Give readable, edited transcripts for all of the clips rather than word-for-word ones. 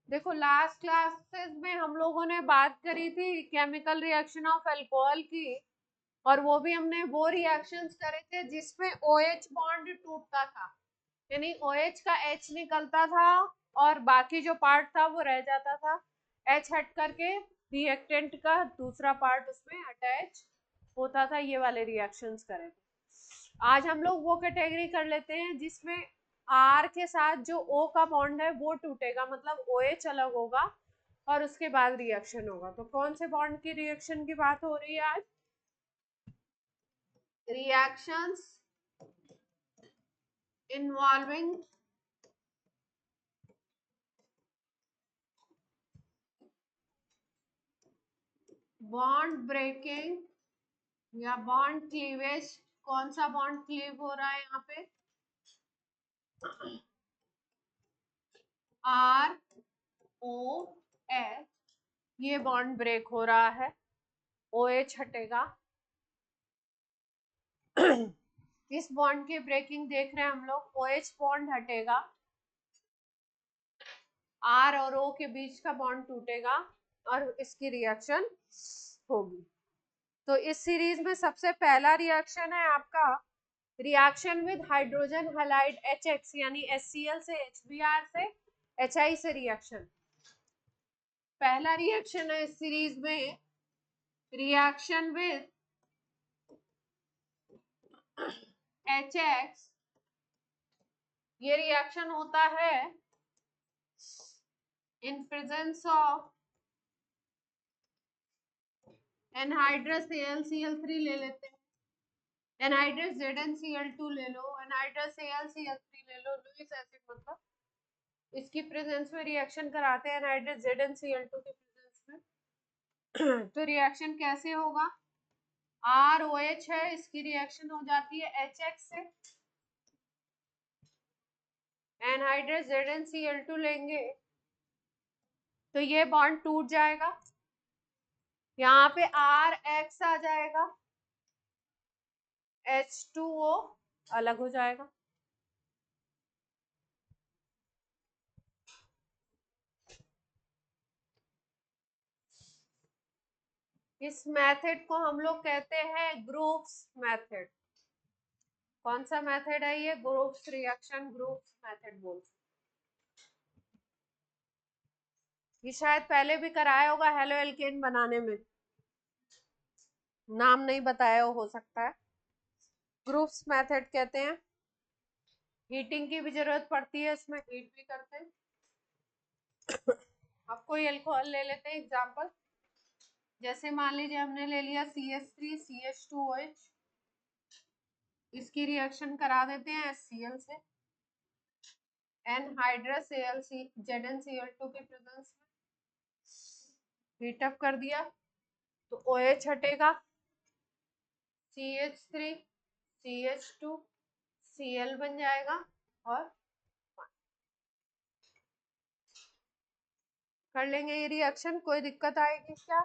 देखो last classes में हम लोगों ने बात करी थी केमिकल रिएक्शन ऑफ अल्कोहल की, और वो भी हमने वो रिएक्शंस करे थे जिसमें OH बॉन्ड टूटता था, यानी OH का H निकलता था और बाकी जो पार्ट था वो रह जाता था, H हट करके रिएक्टेंट का दूसरा पार्ट उसमें अटैच होता था। ये वाले रिएक्शंस करे थे। आज हम लोग वो कैटेगरी कर लेते हैं जिसमें R के साथ जो O का बॉन्ड है वो टूटेगा, मतलब OH अलग होगा और उसके बाद रिएक्शन होगा। तो कौन से बॉन्ड की रिएक्शन की बात हो रही है आज? रिएक्शंस इन्वॉल्विंग बॉन्ड ब्रेकिंग या बॉन्ड क्लीवेज। कौन सा बॉन्ड क्लीव हो रहा है यहाँ पे? ROH, ये बॉन्ड ब्रेक हो रहा है, OH हटेगा। इस बॉन्ड की ब्रेकिंग देख रहे हैं हम लोग, OH बॉन्ड हटेगा, R और O के बीच का बॉन्ड टूटेगा और इसकी रिएक्शन होगी। तो इस सीरीज में सबसे पहला रिएक्शन है आपका reaction with hydrogen halide HX, यानी HCl से HBr से HI से रिएक्शन। पहला रिएक्शन है इस सीरीज में रिएक्शन विद HX। ये रिएक्शन होता है in presence of anhydrous AlCl3 ले लेते हैं, एनहाइड्रस ZnCl2 ले लो, एनहाइड्रस AlCl3 ले लो, लुईस एसिड मतलब इसकी प्रेजेंस में रिएक्शन कराते हैं एनहाइड्रस ZnCl2 की प्रेजेंस में। तो रिएक्शन कैसे होगा? ROH है, इसकी रिएक्शन हो जाती है HX से, एनहाइड्रस ZnCl2 लेंगे तो ये बॉन्ड टूट जाएगा, यहाँ पे RX आ जाएगा, H2O अलग हो जाएगा। इस मेथड को हम लोग कहते हैं ग्रुप्स मेथड। कौन सा मेथड है ये? ग्रुप्स रिएक्शन ग्रुप्स मेथड बोलते हैं। ये शायद पहले भी कराया होगा हेलो एल्केन बनाने में, नाम नहीं बताया हो सकता है। ग्रुप्स मेथड कहते हैं। हीटिंग की भी जरूरत पड़ती है, इसमें हीट भी करते हैं। अब कोई अल्कोहल ले लेते हैं एग्जांपल, जैसे मान लीजिए हमने ले लिया CH3CH2OH, इसकी रिएक्शन करा देते हैं HCl से, एनहाइड्रस ZnCl2 के प्रेजेंस में हीट अप कर दिया तो OH हटेगा, CH3CH2Cl बन जाएगा और कर लेंगे ये रिएक्शन। कोई दिक्कत आएगी क्या?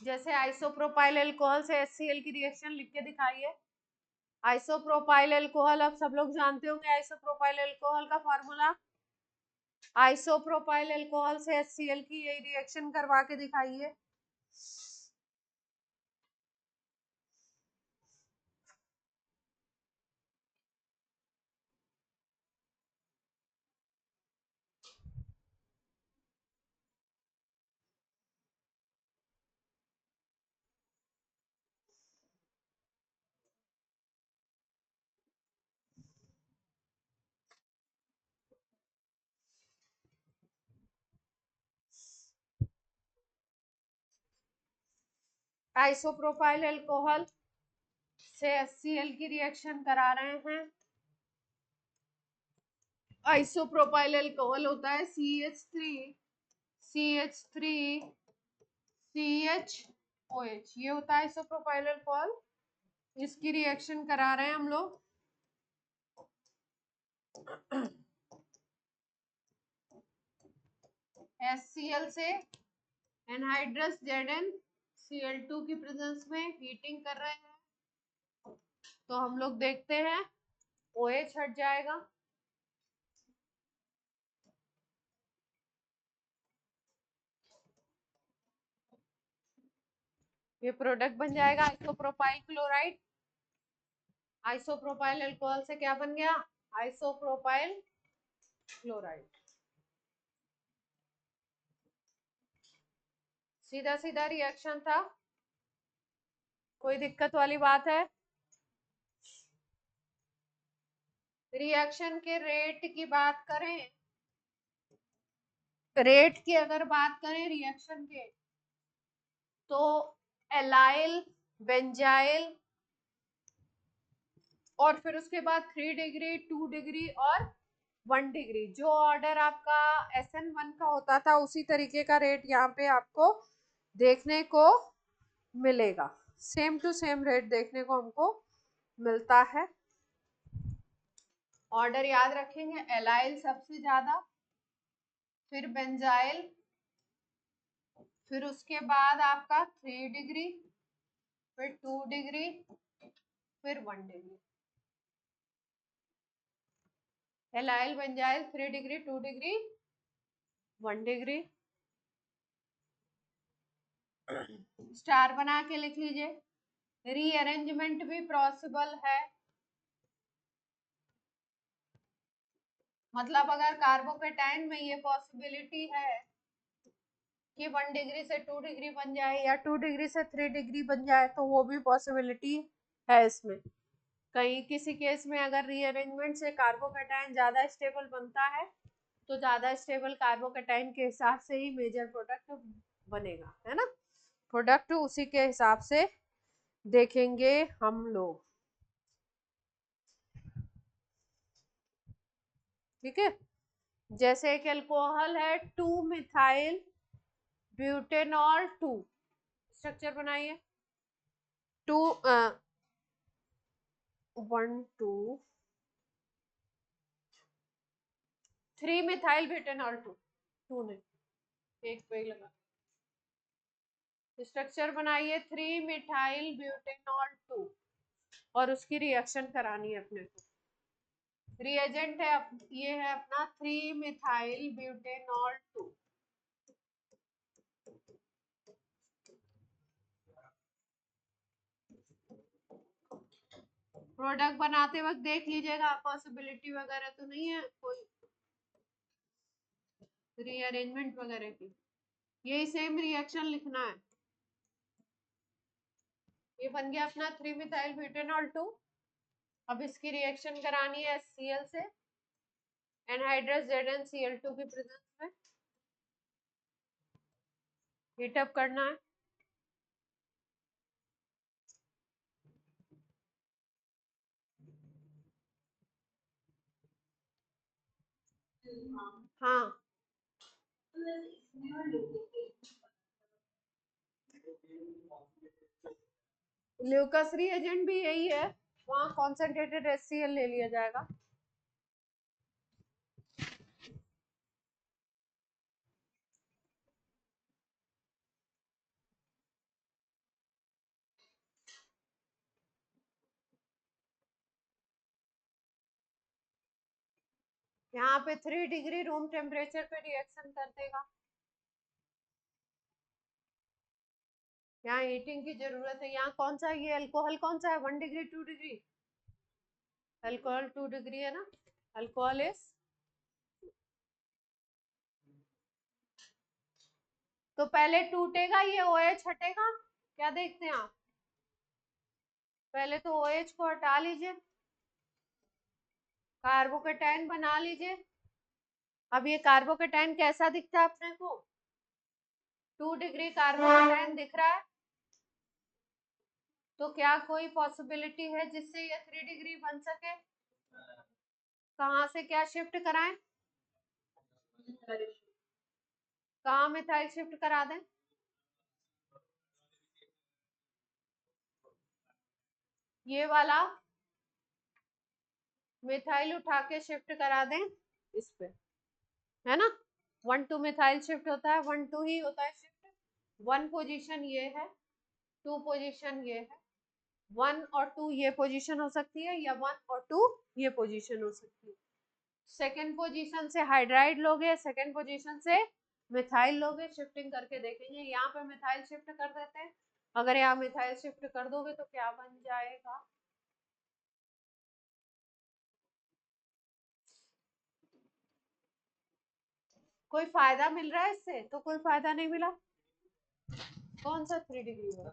जैसे आइसोप्रोपाइल अल्कोहल से HCl की रिएक्शन लिख के दिखाइए। आइसोप्रोपाइल अल्कोहल अब सब लोग जानते होंगे, आइसोप्रोपाइल अल्कोहल का फॉर्मूला, आइसोप्रोपाइल अल्कोहल से HCl की यही रिएक्शन करवा के दिखाइए। आइसोप्रोपाइल अल्कोहल से HCl की रिएक्शन करा रहे हैं। आइसोप्रोपाइल अल्कोहल होता है CH3CH3CHOH, ये होता है आइसोप्रोपाइल अल्कोहल। इसकी रिएक्शन करा रहे हैं हम लोग। HCl से एनहाइड्रस ZnCl2 की प्रेजेंस में हीटिंग कर रहे हैं, तो हम लोग देखते हैं OH हट जाएगा, ये प्रोडक्ट बन जाएगा आइसोप्रोपाइल क्लोराइड। आइसोप्रोपाइल अल्कोहल से क्या बन गया? Isopropyl chloride. सीधा सीधा रिएक्शन था, कोई दिक्कत वाली बात है? रिएक्शन के रेट की बात करें, रेट की अगर बात करें रिएक्शन के, तो एलाइल, बेंजाइल और फिर उसके बाद 3 डिग्री, 2 डिग्री और 1 डिग्री, जो ऑर्डर आपका SN1 का होता था उसी तरीके का रेट यहाँ पे आपको देखने को मिलेगा। सेम टू सेम रेट देखने को हमको मिलता है। ऑर्डर याद रखेंगे, एलाइल सबसे ज्यादा, फिर बेंजाइल, फिर उसके बाद आपका 3 डिग्री, फिर 2 डिग्री, फिर 1 degree. Allyl, benzyl, 3 degree, 2 degree, 1 degree. Star बना के लिख लीजिए। रीअरेंजमेंट भी पॉसिबल है, मतलब अगर कार्बोकेटाइन में ये पॉसिबिलिटी है कि 1 डिग्री से 2 डिग्री बन जाए या 2 डिग्री से 3 डिग्री बन जाए, तो वो भी पॉसिबिलिटी है इसमें। कहीं किसी केस में अगर रीअरेंजमेंट से कार्बोकेटाइन ज्यादा स्टेबल बनता है, तो ज्यादा स्टेबल कार्बोकेटाइन के हिसाब से ही मेजर प्रोडक्ट बनेगा, है ना। प्रोडक्ट उसी के हिसाब से देखेंगे हम लोग, ठीक है। जैसे एक अल्कोहल है 2 मिथाइल ब्यूटेनॉल 2, स्ट्रक्चर बनाइए। 2 1 2 3 मिथाइल ब्यूटेनॉल 2, 2 ने एक पे लगा, स्ट्रक्चर बनाइए 3 मिथाइल ब्यूटेनॉल 2, और उसकी रिएक्शन करानी है अपने को। रिएजेंट है ये है अपना 3 मिथाइल ब्यूटेनॉल 2। प्रोडक्ट बनाते वक्त देख लीजिएगा पॉसिबिलिटी वगैरह तो नहीं है कोई रीअरेंजमेंट वगैरह की, यही सेम रिएक्शन लिखना है। ये बन गया अपना 3 मिथाइल ब्यूटेनॉल 2। अब इसकी रिएक्शन करानी है HCl से एनहाइड्रस ZnCl2 की प्रेजेंस में, हीटअप करना है। हाँ, ल्यूकस रिएजेंट भी यही है, वहां कॉन्सेंट्रेटेड HCl ले लिया जाएगा। यहाँ पे 3 डिग्री रूम टेम्परेचर पे रिएक्शन कर देगा, यहाँ हीटिंग की जरूरत है। यहाँ कौन सा, ये अल्कोहल कौन सा है? 1 डिग्री, 2 डिग्री, अल्कोहल 2 डिग्री है ना, अल्कोहल इज, तो पहले टूटेगा ये OH हटेगा, क्या देखते हैं आप? पहले तो OH को हटा लीजिए, कार्बोकेटाइन बना लीजिए। अब ये कार्बोकेटाइन कैसा दिखता है अपने को? 2 डिग्री कार्बोकेटाइन दिख रहा है, तो क्या कोई पॉसिबिलिटी है जिससे ये 3 डिग्री बन सके? कहाँ से क्या शिफ्ट कराएं, कहाँ मिथाइल शिफ्ट करा दें? ये वाला मिथाइल उठा के शिफ्ट करा दें इस पे, है ना। 1 मिथाइल शिफ्ट होता है, 1 ही होता है शिफ्ट। 1 पोजीशन ये है, 2 पोजीशन ये है, 1 और 2 ये पोजीशन हो सकती है, या 1 और 2 ये पोजीशन हो सकती है। सेकेंड पोजीशन से हाइड्राइड लोगे, सेकेंड पोजीशन से मिथाइल लोगे, शिफ्टिंग करके देखेंगे। यहाँ पे मिथाइल शिफ्ट कर देते हैं, अगर यहाँ मिथाइल शिफ्ट कर दोगे तो क्या बन जाएगा, कोई फायदा मिल रहा है इससे? तो कोई फायदा नहीं मिला। कौन सा 3 डिग्री है?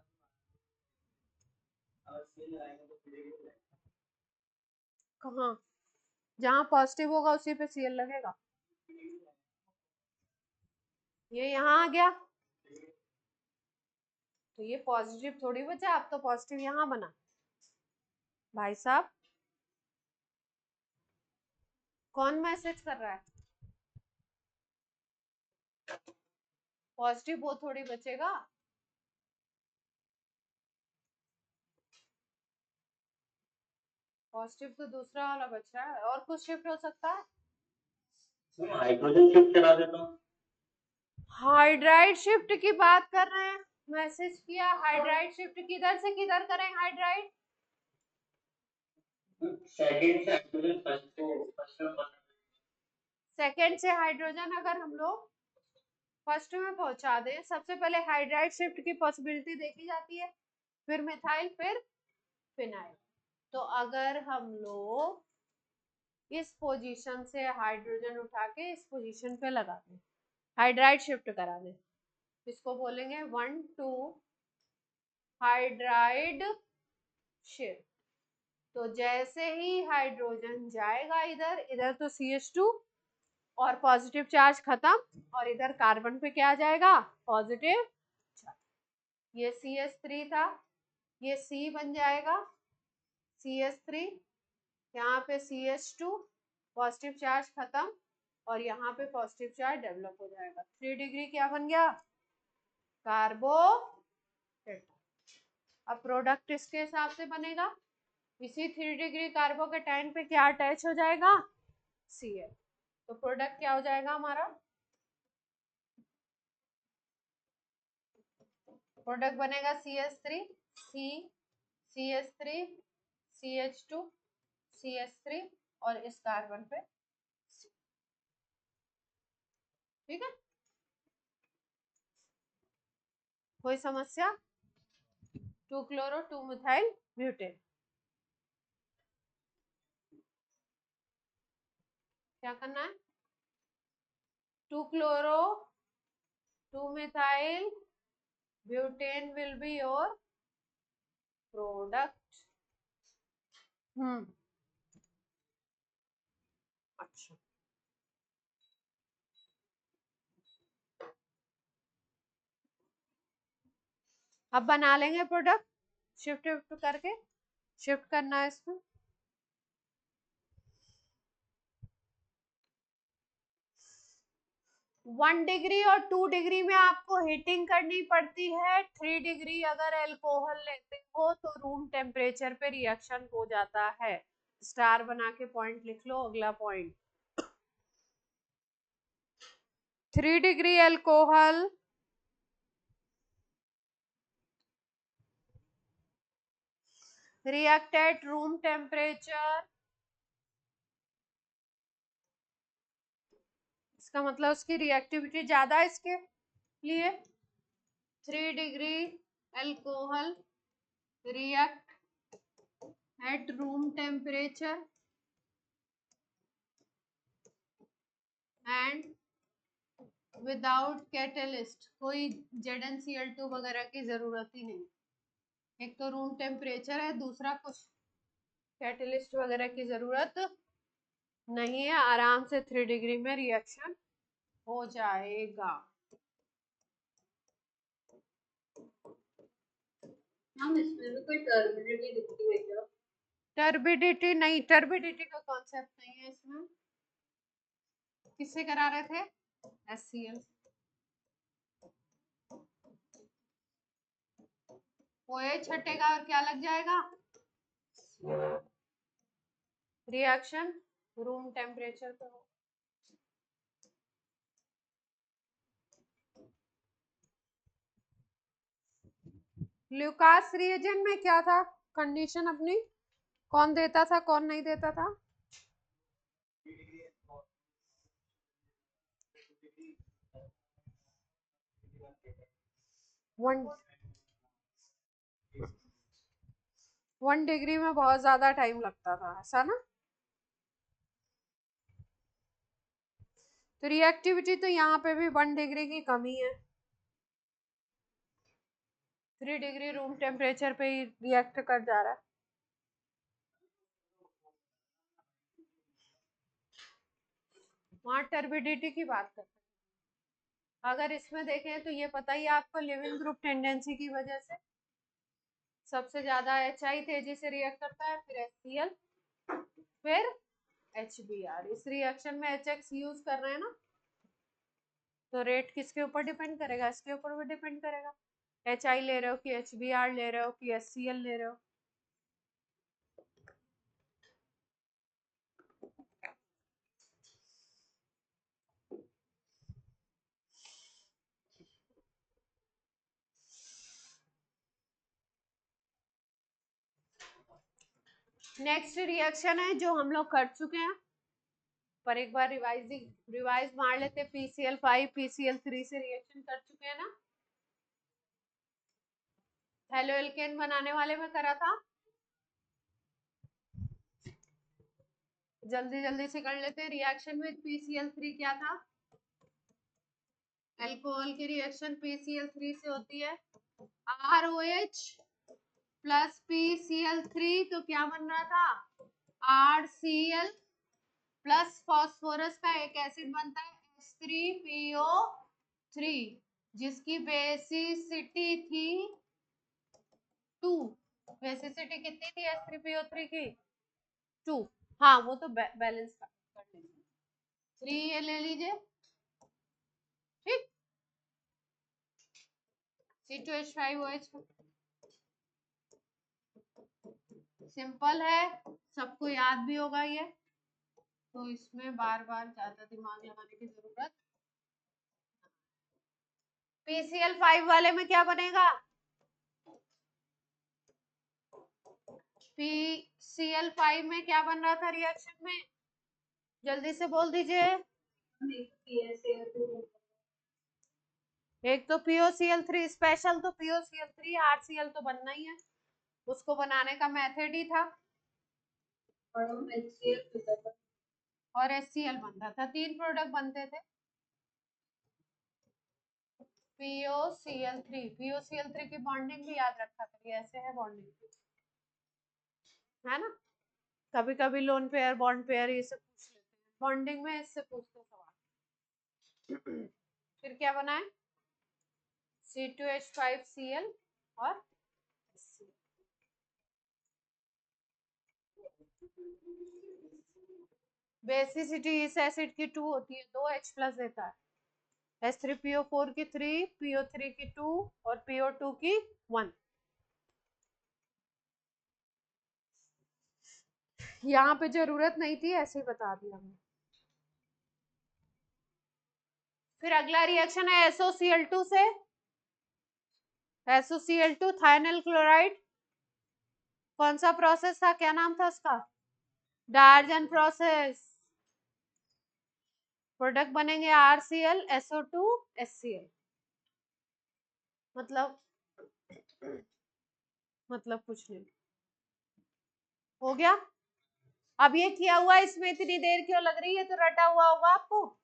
कहाँ? जहाँ पॉजिटिव होगा उसी पे सीएल लगेगा। ये यहाँ आ गया तो ये पॉजिटिव थोड़ी बचा, अब तो पॉजिटिव यहाँ बना। भाई साहब कौन मैसेज कर रहा है? पॉजिटिव वो थोड़ी बचेगा। पॉजिटिव तो दूसरा वाला बच रहा है, और कुछ शिफ्ट हो सकता है? हाइड्रोजन शिफ्ट करा देता हूँ। हाइड्राइड शिफ्ट की बात कर रहे हैं, मैसेज किया। हाइड्राइड शिफ्ट किधर से किधर करें हाइड्राइड? सेकंड से हाइड्रोजन फर्स्ट में सेकेंड से हाइड्रोजन अगर हम लोग फर्स्ट में पहुंचा दें, सबसे पहले हाइड्राइड शिफ्ट की पॉसिबिलिटी देखी जाती है, फिर मिथाइल, फिर फिनाइल। तो अगर हम लोग इस पोजीशन से हाइड्रोजन उठा के इस पोजीशन पे लगा दें, हाइड्राइड शिफ्ट करा दें, इसको बोलेंगे 1 2 हाइड्राइड शिफ्ट। तो जैसे ही हाइड्रोजन जाएगा इधर, इधर तो CH2 और पॉजिटिव चार्ज खत्म, और इधर कार्बन पे क्या आ जाएगा, पॉजिटिव चार्ज। ये CH3 था, ये C बन जाएगा CH3, यहाँ पे CH2, पॉजिटिव चार्ज खत्म, और यहाँ पे पॉजिटिव चार्ज डेवलप हो जाएगा। 3 डिग्री क्या बन गया, कार्बो। अब प्रोडक्ट इसके हिसाब से बनेगा, इसी 3 डिग्री कार्बोकेटाइन पे क्या अटैच हो जाएगा, Cl। तो प्रोडक्ट क्या हो जाएगा हमारा, प्रोडक्ट बनेगा CH3 C CH3 CH2 CH3 और इस कार्बन पे C। ठीक है, कोई समस्या? 2 क्लोरो 2 मिथाइल ब्यूटेन। क्या करना है, 2 chloro 2 methyl butane will be your product। अच्छा, अब बना लेंगे प्रोडक्ट, शिफ्ट शिफ्ट करके, शिफ्ट करना है इसमें। 1 डिग्री और 2 डिग्री में आपको हीटिंग करनी पड़ती है। 3 डिग्री अगर अल्कोहल लेते हो तो रूम टेम्परेचर पे रिएक्शन हो जाता है। स्टार बना के पॉइंट लिख लो, अगला point. 3 degree alcohol react at room temperature, इसका मतलब उसकी रिएक्टिविटी ज्यादा है इसके लिए। 3 degree alcohol react at room temperature and without catalyst, कोई ZnCl2 वगैरह की जरूरत ही नहीं। एक तो रूम टेम्परेचर है, दूसरा कुछ कैटलिस्ट वगैरह की जरूरत नहीं है, आराम से 3 डिग्री में रिएक्शन हो जाएगा। हम इसमें भी कोई टर्बिडिटी दिखती है क्या? टर्बिडिटी नहीं, टर्बिडिटी का कॉन्सेप्ट नहीं है इसमें। किससे करा रहे थे, HCl। OH हटेगा और क्या लग जाएगा, रिएक्शन रूम टेम्परेचर पे हो। ल्यूकास रिएजेंट में क्या था कंडीशन अपनी, कौन देता था कौन नहीं देता था? वन 1 डिग्री में बहुत ज्यादा टाइम लगता था, ऐसा ना? तो रिएक्टिविटी तो यहाँ पे भी 1 डिग्री की कमी है। 3 डिग्री रूम टेम्परेचर पे ही रिएक्ट कर जा रहा है। वहां टर्बिडिटी की बात करते हैं। अगर इसमें देखें तो ये पता ही है आपको, लिविंग ग्रुप टेंडेंसी की वजह से सबसे ज्यादा HI तेजी से रिएक्ट करता है, फिर HCl, फिर HBr। इस रिएक्शन में HX यूज कर रहे हैं ना, तो रेट किसके ऊपर डिपेंड करेगा? इसके ऊपर भी डिपेंड करेगा। HI ले रहे हो कि HBr ले रहे हो कि HCl ले रहे हो। नेक्स्ट रिएक्शन है जो हम लोग कर चुके हैं, पर एक बार रिवाइज मार लेते। PCl5 PCl3 से रिएक्शन कर चुके हैं ना, हेलो एल्केन बनाने वाले में करा था। जल्दी जल्दी से कर लेते हैं। रिएक्शन विद PCl3 क्या था? अल्कोहल की रिएक्शन PCl3 से होती है ROH प्लस PCl3, तो क्या बन रहा था? RCl प्लस फॉस्फोरस का एक एसिड बनता है H3PO3, जिसकी बेसिसिटी थी 2। बेसिसिटी कितनी थी H3PO3 की? 2। हाँ वो तो बैलेंस कर लीजिए, 3 ये ले लीजिए, ठीक। C2H5OH, सिंपल है, सबको याद भी होगा ये, तो इसमें बार बार ज्यादा दिमाग लगाने की जरूरत। PCl5 वाले में क्या बनेगा? PCl5 में क्या बन रहा था रिएक्शन में? जल्दी से बोल दीजिए। एक तो POCl3 स्पेशल, तो POCl3, RCl तो बनना ही है, उसको बनाने का मेथड ही था, और HCl बनता था। 3 प्रोडक्ट बनते थे। POCl3 की बॉन्डिंग भी याद रखा करिए, ऐसे है बॉन्डिंग, है ना? कभी कभी लोन पेयर बॉन्ड पेयर ये सब पूछ लेते हैं बॉन्डिंग में, इससे पूछते सवाल। फिर क्या बना है? C2H5Cl और HCl। बेसिसिटी इस एसिड की 2 होती है, 2H प्लस देता है। H3PO4 की 3, PO3 की 2 और PO2 की 1। यहाँ पे जरूरत नहीं थी, ऐसे ही बता दिया हमने। फिर अगला रिएक्शन है SOCl2 से, SOCl2 थायनल क्लोराइड। कौन सा प्रोसेस था, क्या नाम था उसका? डायर्जन प्रोसेस। प्रोडक्ट बनेंगे RCl SO2 HCl। मतलब कुछ नहीं, हो गया। अब ये किया हुआ इसमें इतनी देर क्यों लग रही है, तो रटा हुआ होगा आपको,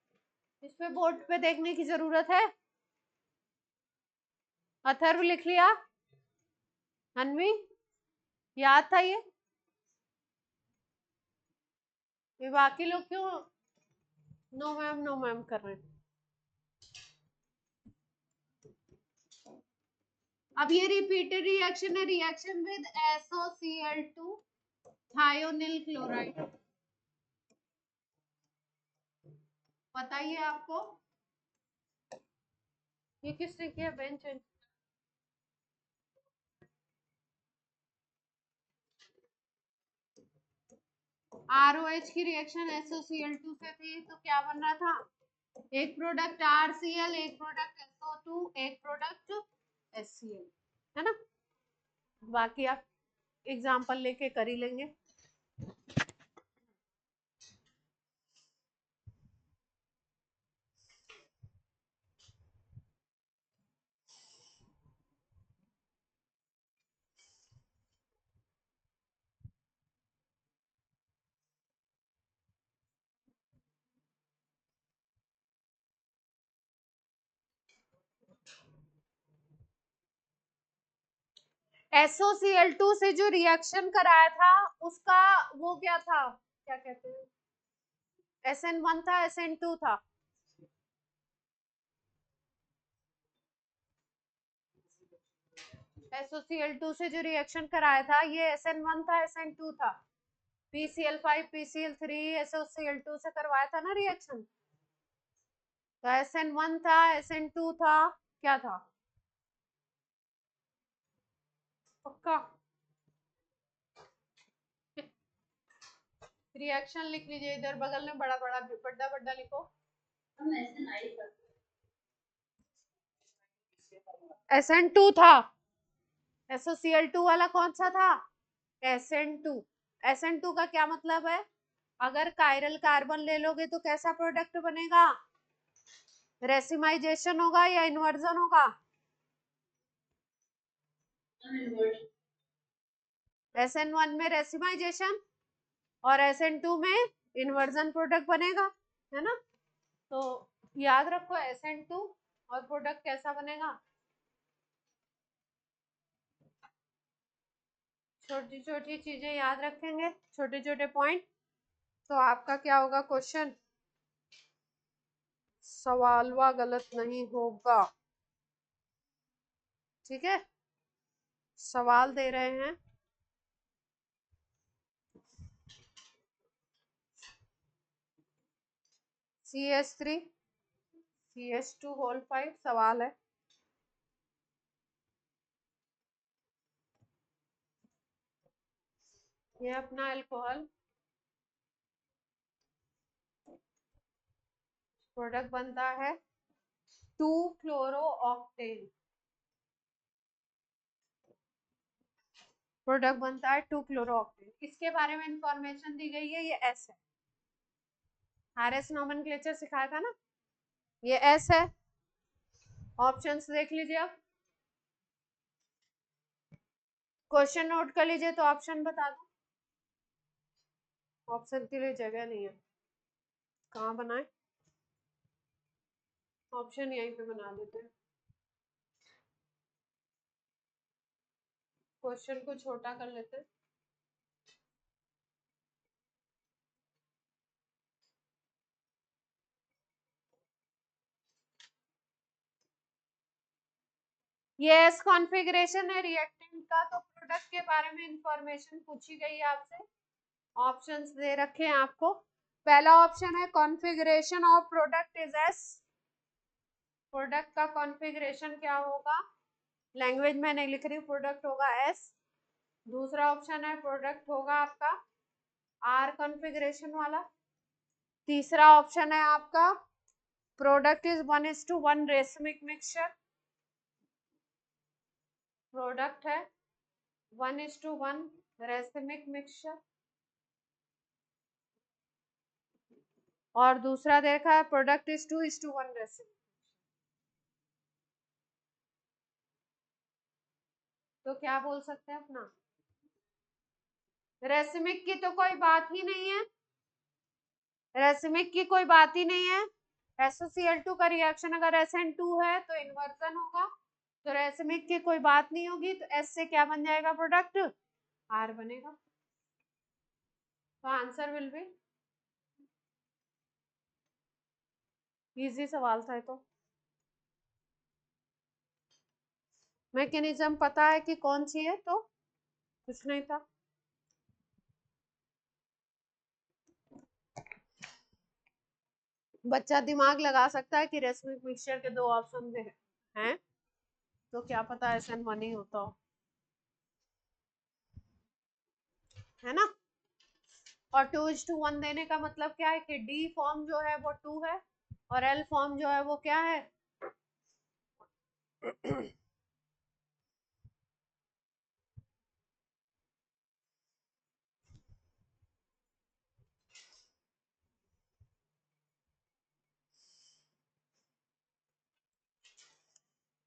इस पे बोर्ड पे देखने की जरूरत है। अथर्व लिख लिया? अनवी याद था ये बाकी लोग क्यों नो मैम कर रहे हैं? अब ये रिपीटेड रिएक्शन है, reaction with SOCl2 thionyl chloride. बताइए आपको ये किसने किया? बेंच ROH की रिएक्शन SOCl2 से थी, तो क्या बन रहा था? एक प्रोडक्ट RCl, एक प्रोडक्ट SO2, एक प्रोडक्ट HCl, है ना? बाकी आप एग्जाम्पल लेके कर ही लेंगे। SOCl2 से जो रिएक्शन कराया था उसका वो क्या था, क्या कहते हैं, SN1 था, SN2 था? SOCl2 से जो रिएक्शन कराया था ये SN1 था, SN2 था? PCl5 PCl3 SOCl2 से करवाया था ना रिएक्शन, तो SN1 था, SN2 था, क्या था? पक्का? रिएक्शन लिख लीजिए इधर बगल में, बड़ा बड़ा बड़ा बड़ा लिखो। SN2 था। SOCl2 वाला कौन सा था? SN2। SN2 का क्या मतलब है? अगर कायरल कार्बन ले लोगे तो कैसा प्रोडक्ट बनेगा? रेसिमाइजेशन होगा या इन्वर्जन होगा? SN1 में रेसिमाइजेशन और SN2 में इन्वर्जन प्रोडक्ट बनेगा, है ना? तो याद रखो SN2 और प्रोडक्ट कैसा बनेगा। छोटी छोटी चीजें याद रखेंगे, छोटे छोटे पॉइंट, तो आपका क्या होगा क्वेश्चन, सवालवा गलत नहीं होगा। ठीक है, सवाल दे रहे हैं। CH3 CH2 होल 5 सवाल है। ये अपना अल्कोहल प्रोडक्ट बनता है 2 क्लोरो ऑक्टेन, प्रोडक्ट बनता है 2 क्लोरो ऑक्टेन। इसके बारे में इंफॉर्मेशन दी गई है, ये S है। RS नोमेनक्लेचर सिखाया था ना, ये S है। ऑप्शंस देख लीजिए, अब क्वेश्चन नोट कर लीजिए तो ऑप्शन बता दो। ऑप्शन के लिए जगह नहीं है, कहाँ बनाए? ऑप्शन यहीं पे बना देते हैं, क्वेश्चन को छोटा कर लेते हैं। ये एस कॉन्फ़िगरेशन है रिएक्टेंट का, तो प्रोडक्ट के बारे में इंफॉर्मेशन पूछी गई है आपसे। ऑप्शंस दे रखे हैं आपको। पहला ऑप्शन है configuration of product is S, product का कॉन्फ़िगरेशन क्या होगा, लैंग्वेज में नहीं लिख रही, प्रोडक्ट होगा एस। दूसरा ऑप्शन है प्रोडक्ट होगा आपका आर कॉन्फ़िगरेशन वाला। तीसरा ऑप्शन है आपका product is 1:1 racemic mixture, product है 1:1 रेसमिक मिक्सचर। और दूसरा देखा है प्रोडक्ट इज 2:1 रेसिमिक। तो क्या बोल सकते हैं अपना, रेसिमिक की तो कोई बात ही नहीं है, रेसिमिक की कोई बात ही नहीं है। SOCl2 का रिएक्शन अगर SN2 है तो इन्वर्जन होगा, तो रेसिमिक की कोई बात नहीं होगी, तो S से क्या बन जाएगा प्रोडक्ट, R बनेगा। तो आंसर विल बी, इजी सवाल था तो। मैकेनिज्म पता है कि कौन सी है, तो कुछ नहीं था। बच्चा दिमाग लगा सकता है कि रेसमिक मिक्सचर के दो ऑप्शन हैं, तो क्या पता SN1 ही होता हो, है ना? और 2:1 देने का मतलब क्या है कि D फॉर्म जो है वो 2 है और L फॉर्म जो है वो क्या है,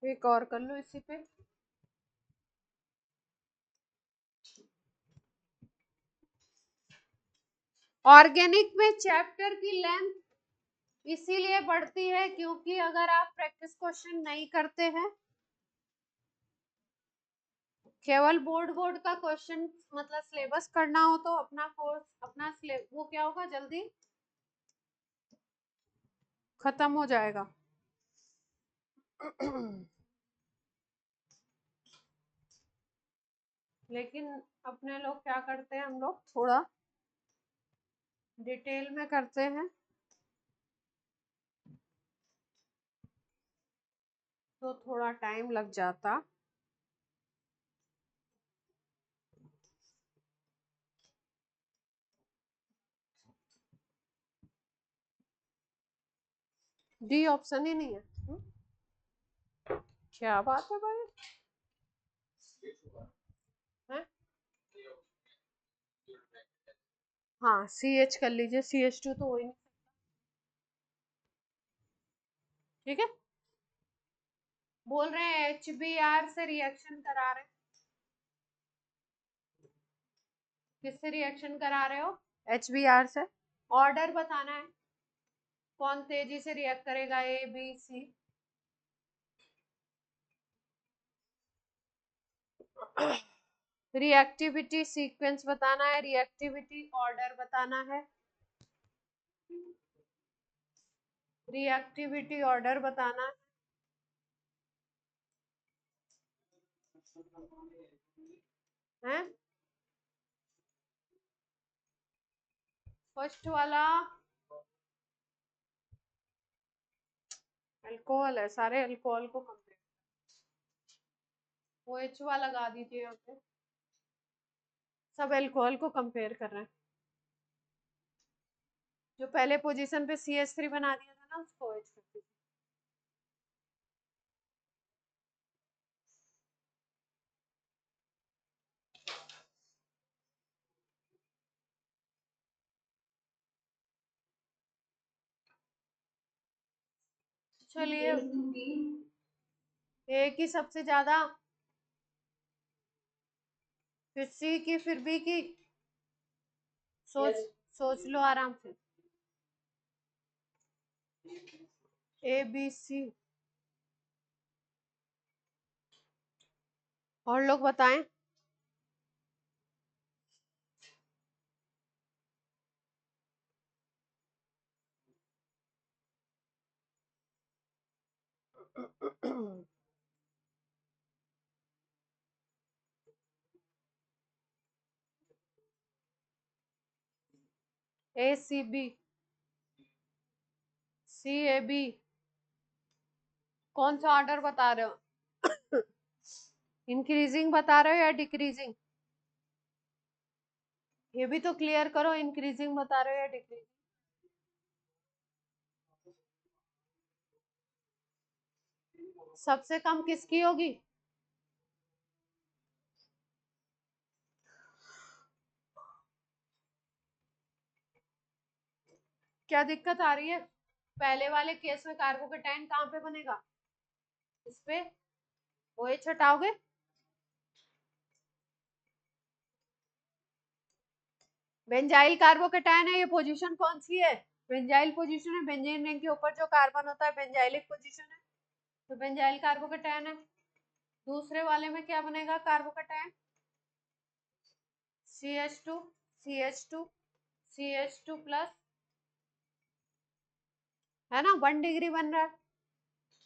एक और कर लो इसी पे। ऑर्गेनिक में चैप्टर की लेंथ इसीलिए बढ़ती है क्योंकि अगर आप प्रैक्टिस क्वेश्चन नहीं करते हैं, केवल बोर्ड का क्वेश्चन मतलब सिलेबस करना हो तो अपना कोर्स अपना वो क्या होगा, जल्दी खत्म हो जाएगा। लेकिन अपने लोग क्या करते हैं, हम लोग थोड़ा डिटेल में करते हैं तो थोड़ा टाइम लग जाता। डी ऑप्शन ही नहीं है। क्या बात है भाई, है? हाँ CH कर लीजिए, CH2 तो हो ही नहीं। ठीक है, बोल रहे हैं HBr से रिएक्शन करा रहे हैं। किससे रिएक्शन करा रहे हो? HBr से। ऑर्डर बताना है, कौन तेजी से रिएक्ट करेगा, A B C। Reactivity sequence बताना है, रिएक्टिविटी ऑर्डर बताना है, रिएक्टिविटी ऑर्डर बताना है। फर्स्ट वाला अल्कोहल है, सारे अल्कोहल को कंपेयर, OH वाला लगा दीजिए यहाँ पे, सब अल्कोहल को कंपेयर कर रहे हैं। जो पहले पोजीशन पे CH3 बना दिया था ना उसको OH कर दीजिए। चलिए, A की सबसे ज्यादा, फिर C की, फिर B की। सोच लो आराम से। A B C। और लोग बताएं। ACB, CAB, कौन सा ऑर्डर बता रहे हो? इंक्रीजिंग बता रहे हो या डिक्रीजिंग? ये भी तो क्लियर करो, इंक्रीजिंग बता रहे हो या डिक्रीजिंग? सबसे कम किसकी होगी? क्या दिक्कत आ रही है? पहले वाले केस में कार्बोकेटाइन कहाँ पे बनेगा? इस पे OH हटाओगे, बेंजाइल कार्बोकेटाइन है, ये पोजीशन कौन सी है? बेंजाइल पोजीशन है, बेंजीन रिंग के ऊपर जो कार्बन होता है बेंजाइलिक पोजीशन है, तो बेंजाइल कार्बोकेटाइन है। दूसरे वाले में क्या बनेगा carbocation? CH2, CH2, CH2 plus, है ना, 1 डिग्री बन रहा है।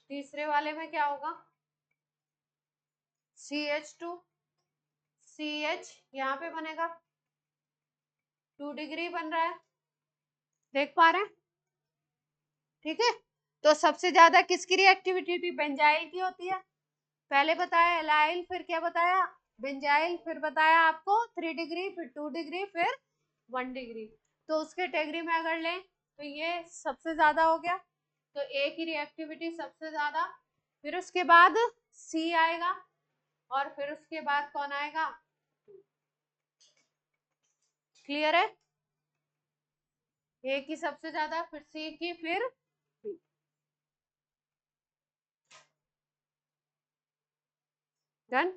तीसरे वाले में क्या होगा? CH2, CH यहाँ पे बनेगा, 2 डिग्री बन रहा है, देख पा रहे हैं? ठीक है, तो सबसे ज्यादा किसकी रिएक्टिविटी थी? बेंजाइल की होती है। पहले बताया एलाइल, फिर क्या बताया? बेंजाइल, फिर बताया आपको 3 डिग्री, फिर 2 डिग्री, फिर 1 डिग्री। तो उसके कैटेगरी में अगर लें तो ये सबसे ज्यादा हो गया, तो ए की रिएक्टिविटी सबसे ज्यादा, फिर उसके बाद सी आएगा, और फिर उसके बाद कौन आएगा? क्लियर है? ए की सबसे ज्यादा, फिर सी की, फिर बी। डन।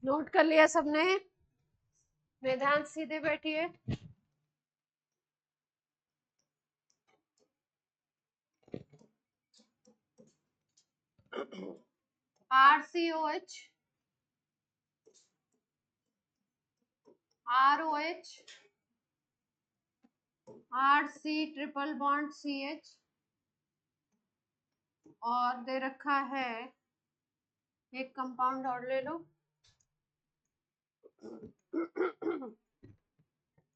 नोट कर लिया सबने? वेदांत सीधे बैठिए। RCOH, ROH, RC triple bond CH, और दे रखा है एक कंपाउंड और ले लो,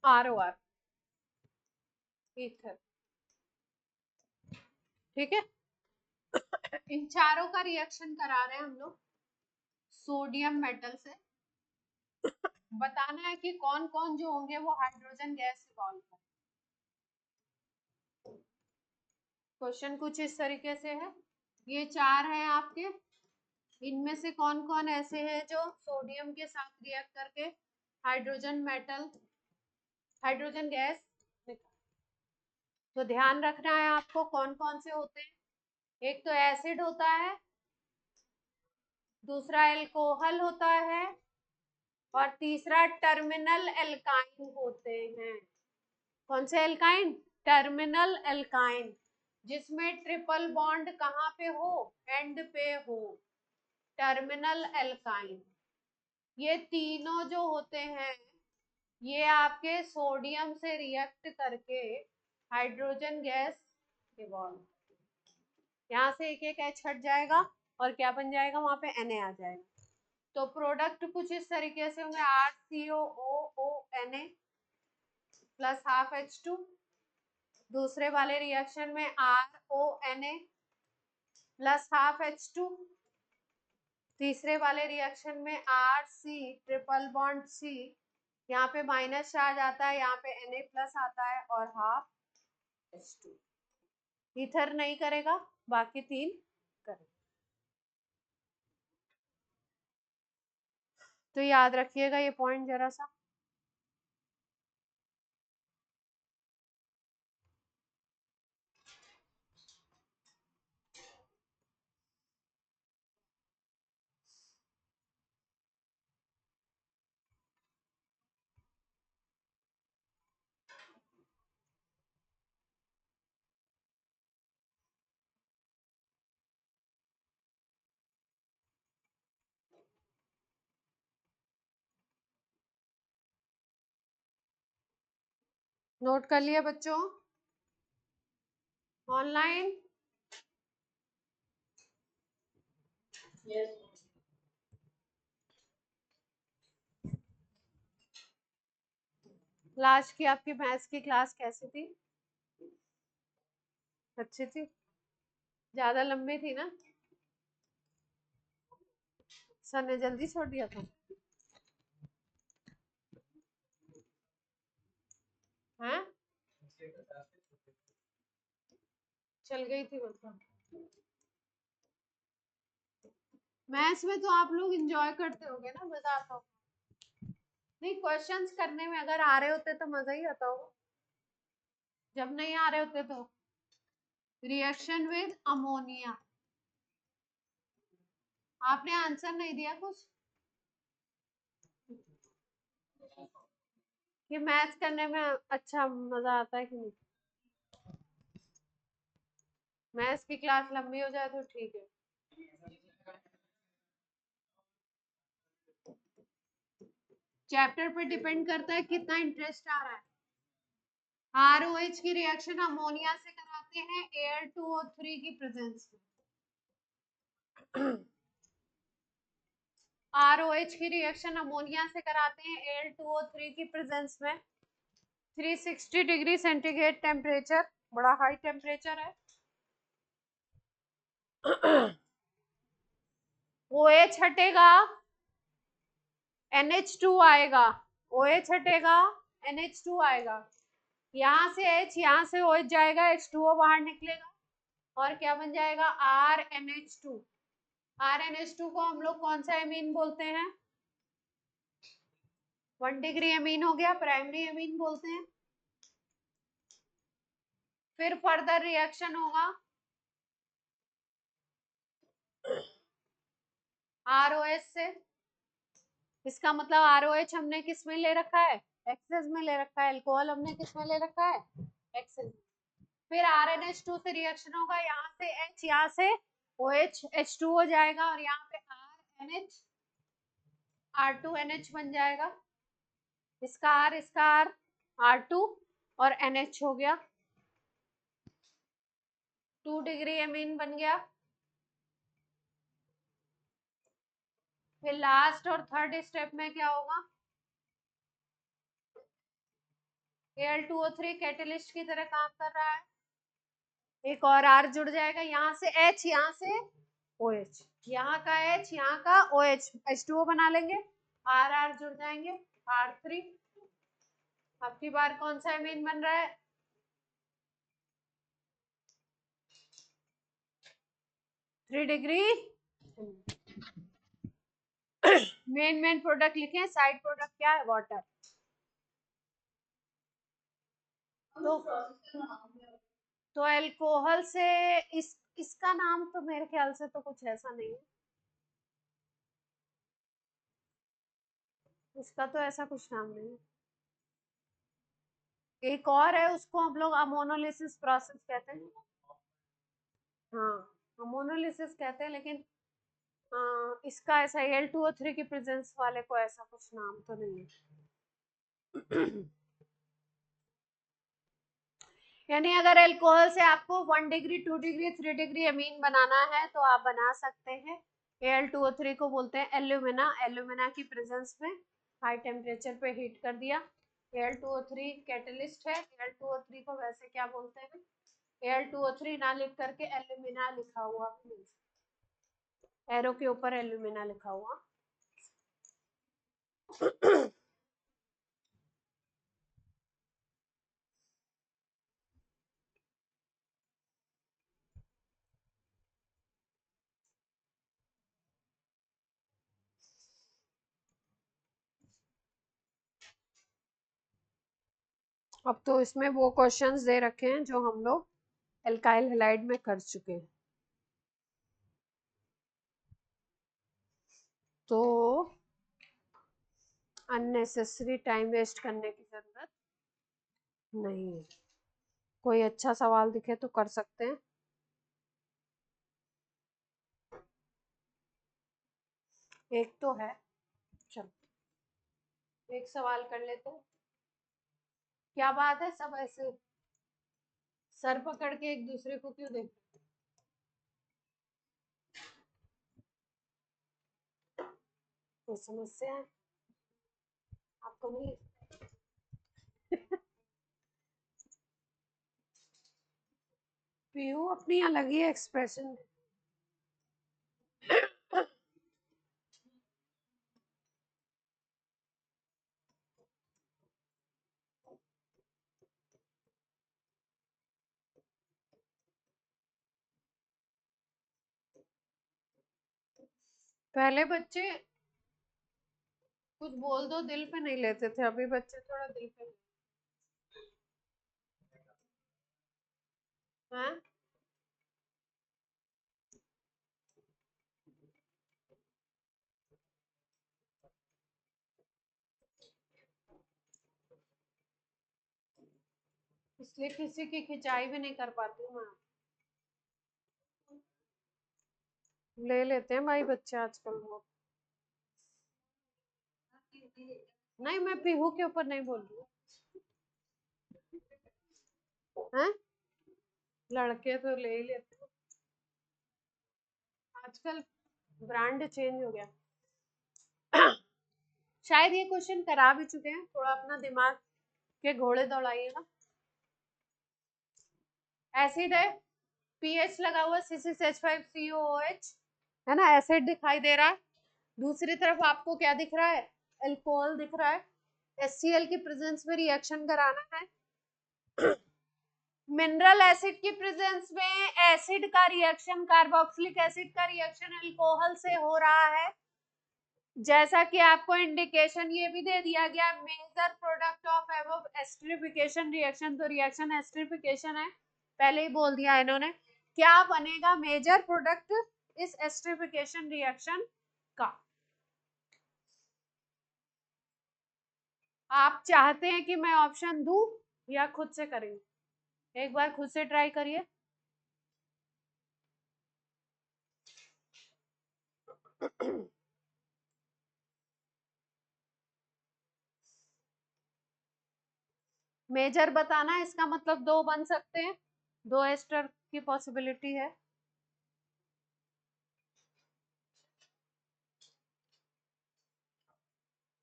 ROR, ईथर। ठीक है, इन चारों का रिएक्शन करा रहे हैं हम लोग सोडियम मेटल से। बताना है कि कौन कौन जो होंगे वो हाइड्रोजन गैस इवॉल्व करें। क्वेश्चन कुछ इस तरीके से है, ये चार है आपके, इनमें से कौन कौन ऐसे हैं जो सोडियम के साथ रिएक्ट करके हाइड्रोजन मेटल, हाइड्रोजन गैस। तो ध्यान रखना है आपको कौन कौन से होते हैं। एक तो एसिड होता है, दूसरा एल्कोहल होता है, और तीसरा टर्मिनल एल्काइन होते हैं। कौन से एल्काइन? टर्मिनल एल्काइन, जिसमें ट्रिपल बॉन्ड कहाँ पे हो? एंड पे हो, टर्मिनल एल्काइन। ये तीनों जो होते हैं ये आपके सोडियम से रिएक्ट करके हाइड्रोजन गैस इवॉल्व, यहाँ से एक एक H हट जाएगा और क्या बन जाएगा? वहां पे Na आ जाएगा। तो प्रोडक्ट कुछ इस तरीके से होंगे, RCOONA प्लस हाफ H2, दूसरे वाले रिएक्शन में RONA प्लस हाफ H2, तीसरे वाले रिएक्शन में RC ट्रिपल बॉन्ड C, यहाँ पे माइनस चार्ज आता है, यहाँ पे Na प्लस आता है, और हाफ H2। ईथर नहीं करेगा, बाकी तीन करेगा। तो याद रखिएगा ये पॉइंट जरा सा। नोट कर लिया बच्चों? ऑनलाइन? Yes. लास्ट की आपकी मैथ्स की क्लास कैसी थी? अच्छी थी? ज्यादा लंबी थी ना? सर ने जल्दी छोड़ दिया था? हैं? चल गई थी मतलब। मैथ्स में तो आप लोग एंजॉय करते होगे ना, मजा आता हो? नहीं, क्वेश्चंस करने में अगर आ रहे होते तो मजा ही आता होगा, जब नहीं आ रहे होते तो। रिएक्शन विद अमोनिया, आपने आंसर नहीं दिया कुछ कि मैथ्स करने में अच्छा मजा आता है कि नहीं? मैथ्स की क्लास लंबी हो जाए तो ठीक है। चैप्टर पे डिपेंड करता है कितना इंटरेस्ट आ रहा है। ROH की रिएक्शन अमोनिया से कराते हैं Al2O3 की प्रेजेंस में। ROH की रिएक्शन अमोनिया से कराते हैं Al2O3 की प्रेजेंस में। 360 डिग्री सेंटीग्रेड टेम्परेचर, बड़ा हाई टेम्परेचर है। OH हटेगा, NH2 आएगा, OH हटेगा, NH2 आएगा, यहाँ से H, यहाँ से OH जाएगा, H2O बाहर निकलेगा और क्या बन जाएगा, RNH2। RNH2 को हम लोग कौन सा एमीन बोलते हैं, 1 डिग्री एमीन हो गया, प्राइमरी एमीन बोलते हैं। फिर फर्दर रिएक्शन होगा ROH से, इसका मतलब ROH हमने किस में ले रखा है, एक्सेस में ले रखा है, अल्कोहल हमने किस में ले रखा है, एक्सेस। फिर RNH2 से रिएक्शन होगा, यहाँ से H, यहाँ से OH, H2 हो जाएगा और यहाँ पे RNH, R2NH बन जाएगा, इसका R, इसका R, R2 और NH हो गया, 2 डिग्री एमीन बन गया। फिर लास्ट और थर्ड स्टेप में क्या होगा, Al2O3 कैटेलिस्ट की तरह काम कर रहा है, एक और R जुड़ जाएगा, यहाँ से H, यहाँ से OH, यहाँ का H, यहाँ का OH, H2O बना लेंगे, R जुड़ जाएंगे, R3। अब की बार कौन सा एमीन बन रहा है, 3 डिग्री। मेन प्रोडक्ट लिखे, साइड प्रोडक्ट क्या है, वाटर। तो अल्कोहल से इसका नाम तो मेरे ख्याल से तो कुछ ऐसा नहीं है, इसका तो ऐसा कुछ नाम नहीं है। एक और है, उसको हम लोग अमोनोलिसिस प्रोसेस कहते हैं। हाँ, अमोनोलिसिस कहते हैं, लेकिन इसका ऐसा Al2O3 की प्रेजेंस वाले को ऐसा कुछ नाम तो नहीं है। यानी अगर अल्कोहल से आपको 1 डिग्री, 2 डिग्री, 3 डिग्री अमीन बनाना है तो आप बना सकते हैं। Al2O3 को बोलते हैं एल्यूमिना, एल्यूमिना की प्रेजेंस में हाई टेम्परेचर पे हीट कर दिया, Al2O3 कैटलिस्ट है। Al2O3 को वैसे क्या बोलते हैं, Al2O3 ना लिख करके एल्यूमिना लिखा हुआ, एरो के ऊपर एल्यूमिना लिखा हुआ। अब तो इसमें वो क्वेश्चंस दे रखे हैं जो हम लोग एल्काइल हैलाइड में कर चुके हैं, तो अननेसेसरी टाइम वेस्ट करने की जरूरत नहीं है। कोई अच्छा सवाल दिखे तो कर सकते हैं। एक तो है, चलो एक सवाल कर लेते हैं। क्या बात है, सब ऐसे सर पकड़ के एक दूसरे को क्यों देखते हैं? कोई समस्या है आपको, नहीं? पीयू अपनी अलग ही एक्सप्रेशन। पहले बच्चे कुछ बोल दो दिल पे नहीं लेते थे, अभी बच्चे थोड़ा दिल पे हैं। इसलिए किसी की खिंचाई भी नहीं कर पाती हूँ मैं। ले लेते हैं भाई बच्चे आजकल बहुत। नहीं, मैं पीहू के ऊपर नहीं बोल रही हूँ, लड़के तो ले ही लेते हैं आजकल, ब्रांड चेंज हो गया। शायद ये क्वेश्चन करा भी चुके हैं, थोड़ा अपना दिमाग के घोड़े दौड़ाइएगा। एसिड है, पीएच लगा हुआ C6H5COOH है ना, एसिड दिखाई दे रहा है। दूसरी तरफ आपको क्या दिख रहा है, अल्कोहल दिख रहा है। HCl की प्रेजेंस में रिएक्शन कराना है। मिनरल एसिड की प्रेजेंस में एसिड का रिएक्शन, कार्बोक्सिलिक एसिड का रिएक्शन अल्कोहल से हो रहा है। जैसा कि आपको इंडिकेशन ये भी दे दिया गया, major product of above esterification reaction, तो रिएक्शन एस्टरिफिकेशन है, पहले ही बोल दिया इन्होंने। क्या बनेगा मेजर प्रोडक्ट इस एस्टरिफिकेशन रिएक्शन का? आप चाहते हैं कि मैं ऑप्शन दूं या खुद से करेंगे? एक बार खुद से ट्राई करिए। मेजर बताना है, इसका मतलब दो बन सकते हैं, दो एस्टर की पॉसिबिलिटी है।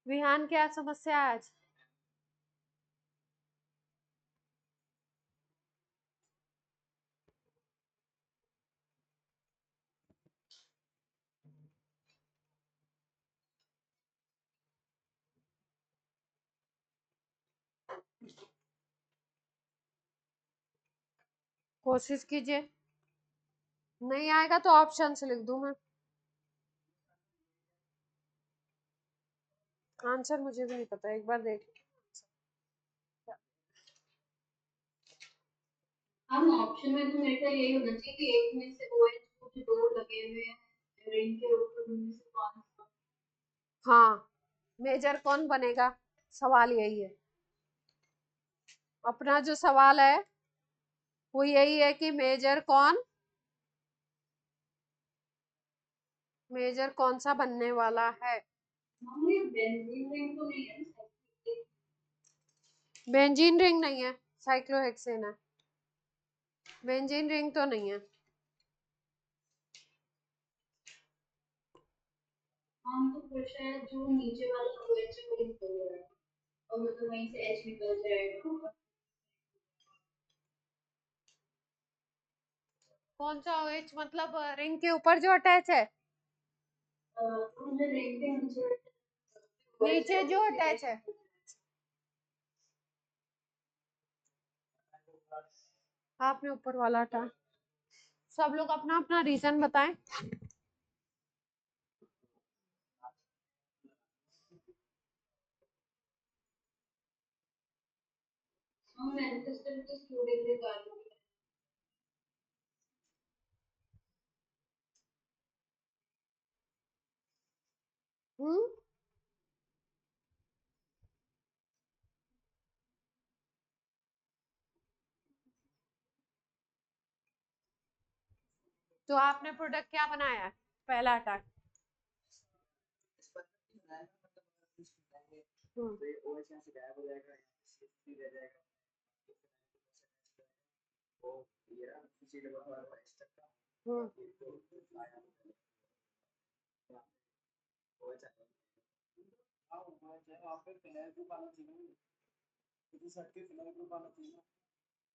विहान क्या समस्या है आज? कोशिश कीजिए, नहीं आएगा तो ऑप्शन से लिख दूं मैं। आंसर मुझे भी नहीं पता, एक बार देख। हम ऑप्शन में तो मेरे को यही होना चाहिए कि एक में से OH कुछ दो लगे हुए हैं रिंग के ऊपर, उनमें से कौन सा। हाँ, मेजर कौन बनेगा, सवाल यही है। अपना जो सवाल है वो यही है कि मेजर कौन सा बनने वाला है। मम्मी बेंजीन रिंग तो नहीं है। बेंजीन रिंग नहीं है, साइक्लोहेक्सेन है। बेंजीन रिंग तो नहीं है। हम तो खुश है जो नीचे वाला OH को निकल रहा है और मतलब वहीं से H निकल जाएगा। कौन सा OH मतलब रिंग के ऊपर जो अटैच है, मुझे रिंग के नीचे जो अटैच है। आपने ऊपर वाला हटा। सब लोग अपना अपना रीजन बताएं। हम मैनिफेस्टर के स्टूडेंट के कारण हम्म, तो आपने प्रोडक्ट क्या बनाया है, पहला अटैक?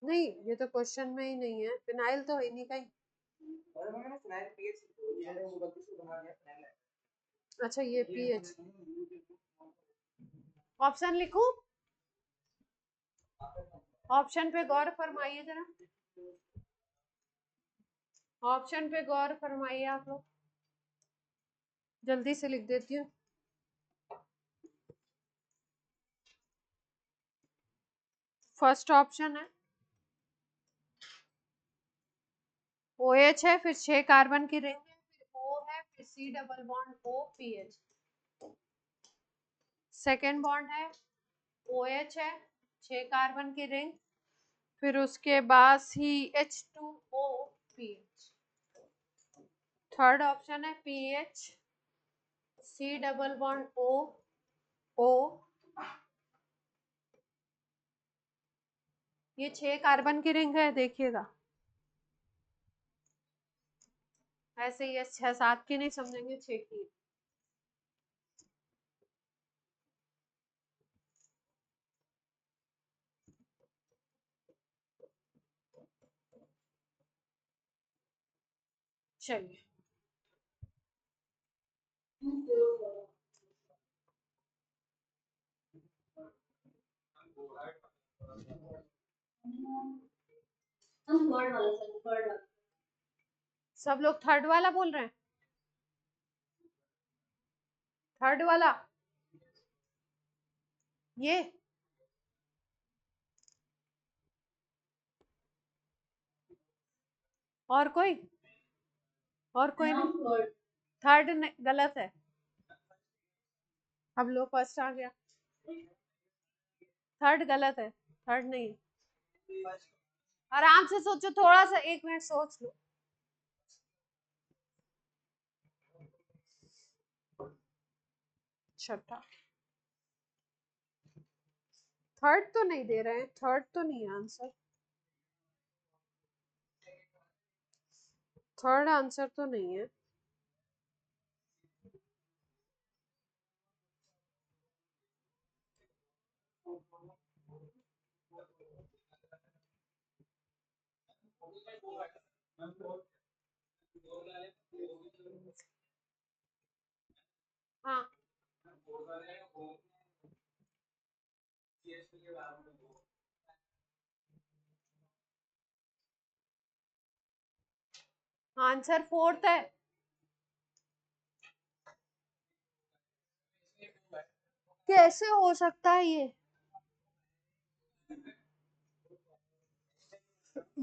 नहीं, ये तो क्वेश्चन में ही नहीं है, फिनाइल तो है नहीं कहीं। अच्छा, ये पीएच। ऑप्शन लिखूं? ऑप्शन पे गौर फरमाइए जरा, ऑप्शन पे गौर फरमाइए आप लोग, जल्दी से लिख देती हूँ। फर्स्ट ऑप्शन है OH है, फिर 6 कार्बन की रिंग है, फिर O है, फिर C double bond O pH. Second bond है, OH है, 6 कार्बन की रिंग, फिर उसके बाद CH2O पीएच। थर्ड ऑप्शन है pH, C double bond O, ये 6 कार्बन की रिंग है, देखिएगा ऐसे ये 6-7 की नहीं समझेंगे, 6 की। चलिए हम थर्ड वाला सर, थर्ड वाला। सब लोग थर्ड वाला बोल रहे हैं, थर्ड वाला ये। और कोई, और कोई हाँ, नहीं? थर्ड। थर्ड गलत है। अब लो फर्स्ट आ गया, थर्ड गलत है, थर्ड नहीं है। आराम से सोचो, थोड़ा सा 1 मिनट सोच लो। छठा, थर्ड तो नहीं दे रहे हैं, थर्ड तो नहीं है आंसर, थर्ड आंसर तो नहीं है। हाँ, आंसर फोर्थ है। कैसे हो सकता है ये?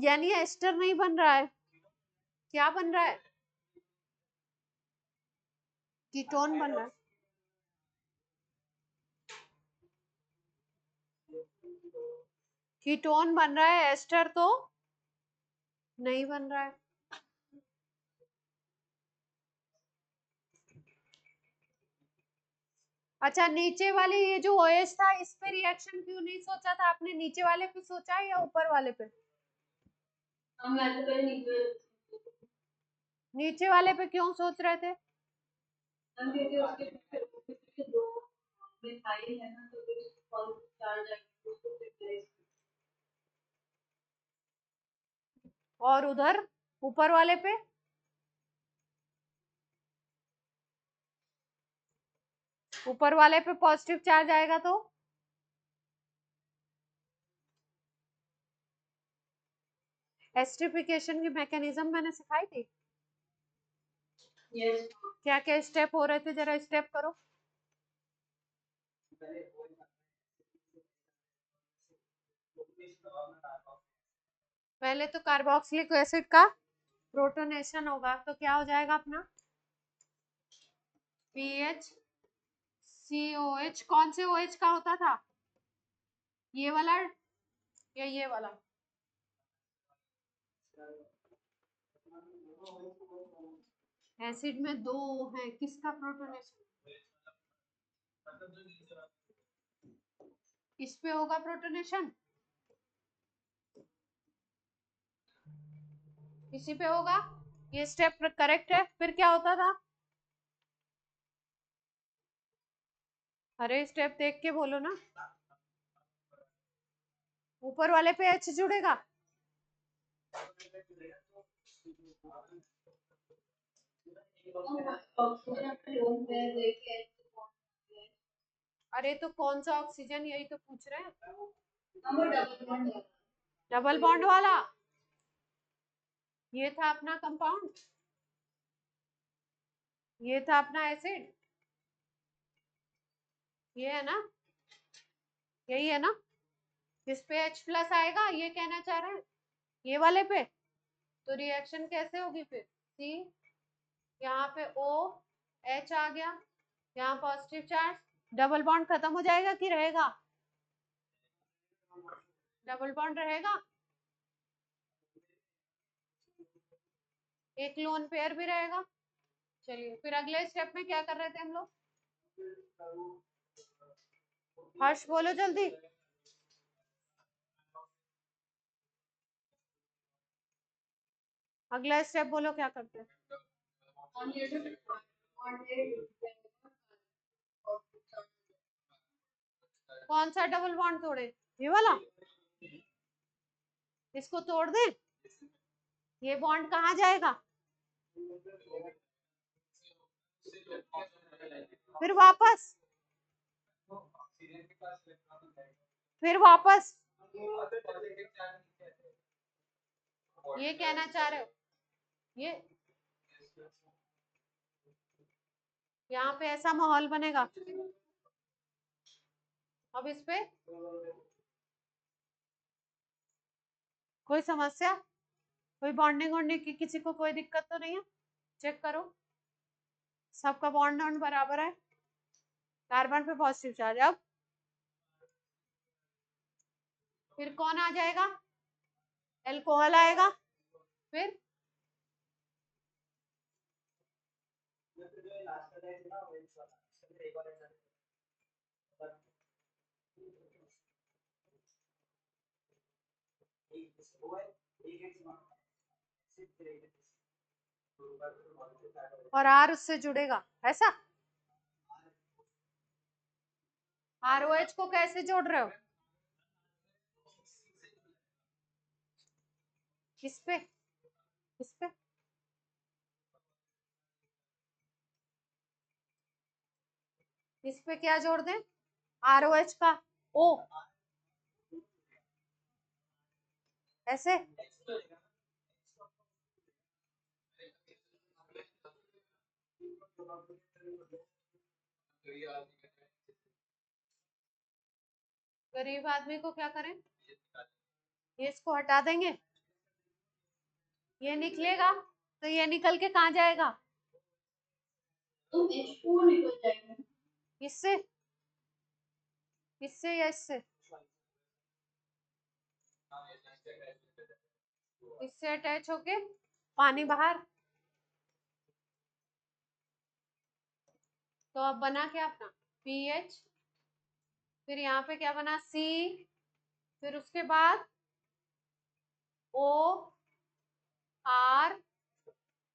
यानी एस्टर नहीं बन रहा है, क्या बन रहा है? कीटोन बन रहा है। कीटोन बन रहा है, एस्टर तो नहीं बन रहा है। अच्छा, नीचे वाले ये जो OH था, इस पे रिएक्शन क्यों नहीं सोचा था आपने? नीचे वाले पे सोचा है या ऊपर वाले पे? मैं तो पहले नीचे, नीचे वाले पे क्यों सोच रहे थे? हम क्योंकि उसके पीछे दो मिसाइल है ना, तो फिर पॉजिटिव चार्ज आएगा, उसको रिप्लेस। और उधर ऊपर वाले पे? ऊपर वाले पे पॉजिटिव चार्ज आएगा तो एस्टरिफिकेशन की मैकेनिज्म मैंने सिखाई थी। यस। क्या क्या स्टेप हो रहे थे, जरा स्टेप करो। पहले तो कार्बोक्सिलिक एसिड का प्रोटोनेशन होगा, तो क्या हो जाएगा अपना PH COH। कौन से OH का होता था, ये वाला या ये वाला? एसिड में दो है, किसका प्रोटोनेशन? इस पे होगा प्रोटोनेशन, इसी पे होगा। ये स्टेप करेक्ट है। फिर क्या होता था? अरे स्टेप देख के बोलो ना। ऊपर वाले पे H जुड़ेगा, ऑक्सीजन अपने लोन पे देखे। अरे तो कौन सा ऑक्सीजन, यही तो पूछ रहे हैं। हम डबल बॉन्ड है। डबल बॉन्ड वाला, ये था अपना कंपाउंड, ये था अपना एसिड, ये है ना, यही है ना। इस पे H प्लस आएगा, ये कहना चाह रहे हैं, ये वाले पे। तो रिएक्शन कैसे होगी फिर? C, यहाँ पे OH आ गया, यहाँ पॉजिटिव चार्ज, डबल बॉन्ड खत्म हो जाएगा कि रहेगा? डबल बॉन्ड रहेगा, एक लोन पेयर भी रहेगा। चलिए फिर अगले स्टेप में क्या कर रहे थे हम लोग? हर्ष बोलो जल्दी। अगला स्टेप बोलो, क्या करते हैं? हम ये जो बॉन्ड है, कौन सा डबल बॉन्ड तोड़े, ये वाला? इसको तोड़ दे, ये बॉन्ड कहाँ जाएगा? फिर वापस, फिर वापस, ये कहना चाह रहे हो? ये यहाँ पे ऐसा माहौल बनेगा। अब इस पे कोई समस्या, कोई बॉन्डिंग वॉन्डिंग की किसी को कोई दिक्कत तो नहीं है? चेक करो, सबका बॉन्ड वॉन्ड बराबर है। कार्बन पे पॉजिटिव चार्ज। अब फिर कौन आ जाएगा? एल्कोहल आएगा। फिर और आर उससे जुड़ेगा, ऐसा? ROH को कैसे जोड़ रहे हो? किस पे, किस पे? इस पे क्या जोड़ दें? ROH का O, ऐसे? गरीब आदमी को क्या करें? ये इसको हटा देंगे, ये निकलेगा तो ये निकल के कहाँ जाएगा? तो H2 निकल जाएगा। इससे, इससे या इससे? इससे अटैच होके पानी बाहर। तो अब बना क्या अपना? PH, फिर यहाँ पे क्या बना? C, फिर उसके बाद O, R,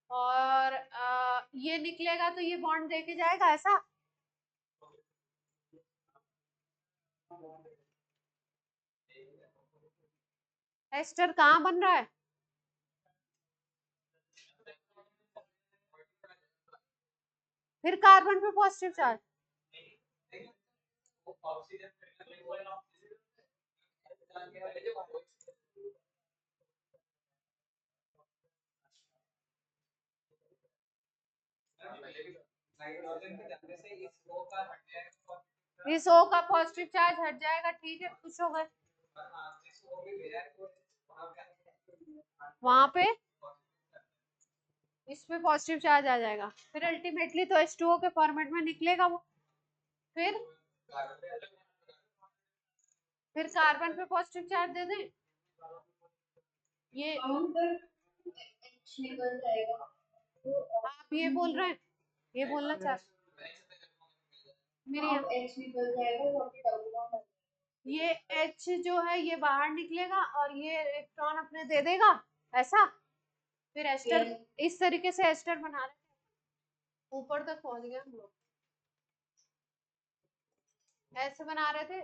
और ये निकलेगा तो ये बॉन्ड देके जाएगा, ऐसा? एस्टर कहाँ बन रहा है? फिर कार्बन पे पॉजिटिव चार्ज। इस O का पॉजिटिव चार्ज हट जाएगा, ठीक है, खुश हो गए। वहां पे इस पे पॉजिटिव चार्ज आ जाएगा, फिर अल्टीमेटली तो H2O के फॉर्मेट में निकलेगा वो। फिर कार्बन पे पॉजिटिव चार्ज दे दें, ये H निकल जाएगा। आप ये बोल रहे हैं, ये बोलना चाह मेरी H निकल जाएगा, वहाँ पे डबल बॉन्ड। ये H जो है ये बाहर निकलेगा और ये इलेक्ट्रॉन अपने दे देगा, ऐसा? फिर एस्टर, इस तरीके से एस्टर बना रहे थे, ऊपर तक पहुंच गए हम लोग। ऐसे बना रहे थे,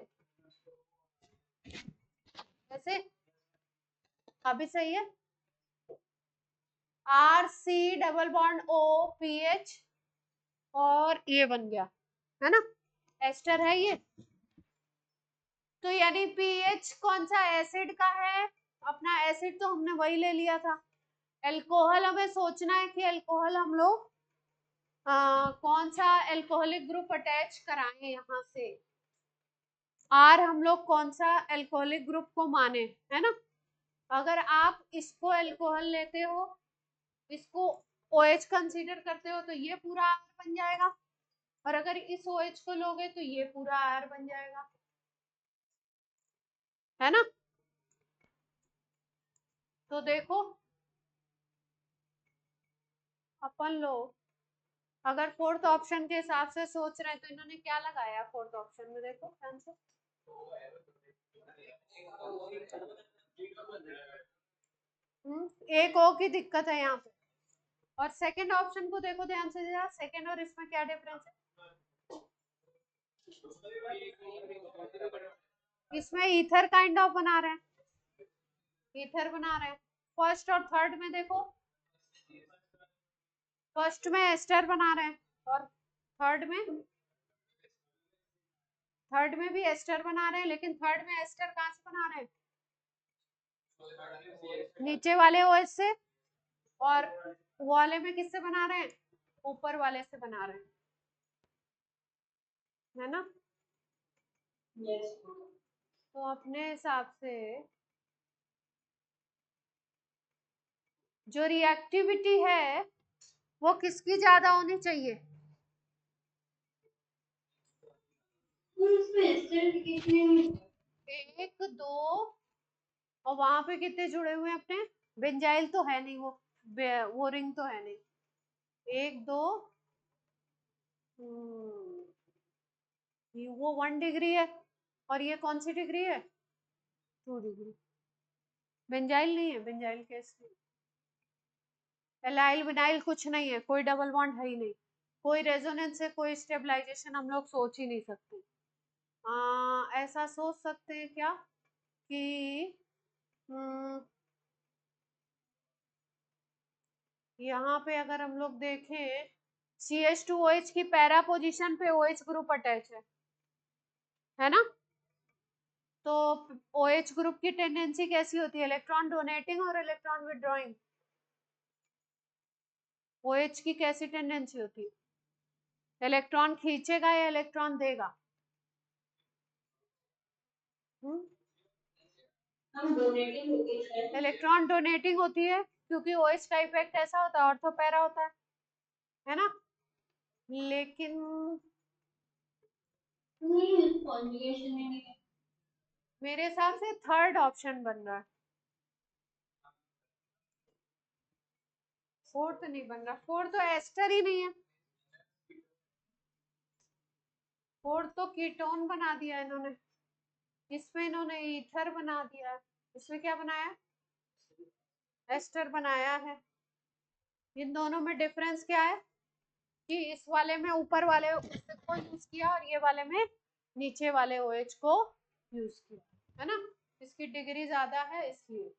ऐसे। अभी सही है। RC डबल बॉन्ड OPH, और ये बन गया, है ना? एस्टर है ये। तो यानी पीएच कौन सा एसिड का है? अपना एसिड तो हमने वही ले लिया था। एल्कोहल हमें सोचना है कि एल्कोहल हम लोग कौन सा एल्कोहलिक ग्रुप अटैच कराएं यहाँ से। आर हम लोग कौन सा एल्कोहलिक ग्रुप को माने, है ना? अगर आप इसको एल्कोहल लेते हो, इसको OH कंसीडर करते हो, तो ये पूरा आर बन जाएगा, और अगर इस OH को लोगे तो ये पूरा आर बन जाएगा, है ना? तो देखो अपन लोग अगर फोर्थ ऑप्शन के हिसाब से सोच रहे हैं तो इन्होंने क्या लगाया फोर्थ ऑप्शन में, देखो ध्यान से। एक O की दिक्कत है यहाँ पे। और सेकंड ऑप्शन को देखो ध्यान से जरा, सेकंड और इसमें क्या डिफरेंस है? इसमें ईथर काइंड ऑफ बना रहे हैं, ईथर बना रहे हैं। फर्स्ट और थर्ड में देखो, फर्स्ट में एस्टर बना रहे हैं और थर्ड में भी एस्टर बना रहे हैं, लेकिन थर्ड में एस्टर कहाँ से बना रहे हैं? नीचे वाले OH से, और वाले में किससे बना रहे हैं? ऊपर वाले से बना रहे हैं, है ना? यस। तो अपने हिसाब से जो रिएक्टिविटी है वो किसकी ज्यादा होनी चाहिए? इसमें एस्टर कितने? 1 2, और वहां पे कितने जुड़े हुए हैं अपने? बेंजाइल तो है नहीं, वो रिंग तो है नहीं। 1 2, वो 1 डिग्री है, और ये कौन सी डिग्री है? 2 डिग्री। बेंजाइल नहीं है, बेंजाइल केस नहीं। एलाइल विनाइल कुछ नहीं है, कोई डबल बॉन्ड है ही नहीं, कोई रेजोनेंस है, कोई स्टेबलाइजेशन हम लोग सोच ही नहीं सकते। ऐसा सोच सकते हैं क्या कि यहाँ पे अगर हम लोग देखें CH2OH की पैरा पोजीशन पे OH ग्रुप अटैच है ना? तो OH ग्रुप की टेंडेंसी कैसी होती है? इलेक्ट्रॉन डोनेटिंग और इलेक्ट्रॉन विड्रॉइंग। OH की कैसी टेंडेंसी होती है? इलेक्ट्रॉन खींचेगा या इलेक्ट्रॉन देगा? हम डोनेटिंग होती है। इलेक्ट्रॉन डोनेटिंग होती है, क्योंकि OH का इफेक्ट ऐसा होता है, ऑर्थो पैरा होता है ना? लेकिन नहीं, कॉन्जुगेशन में नहीं है। मेरे हिसाब से थर्ड ऑप्शन बन रहा है, फोर्थ नहीं बन रहा। फोर्थ तो एस्टर ही नहीं है, फोर्थ तो कीटोन बना दिया इन्होंने, इसमें इन्होंने ईथर बना दिया, इसमें क्या बनाया? एस्टर बनाया है। इन दोनों में डिफरेंस क्या है कि इस वाले में ऊपर वाले को यूज किया और ये वाले में नीचे वाले OH को यूज किया, है ना? इसकी डिग्री ज्यादा है इसलिए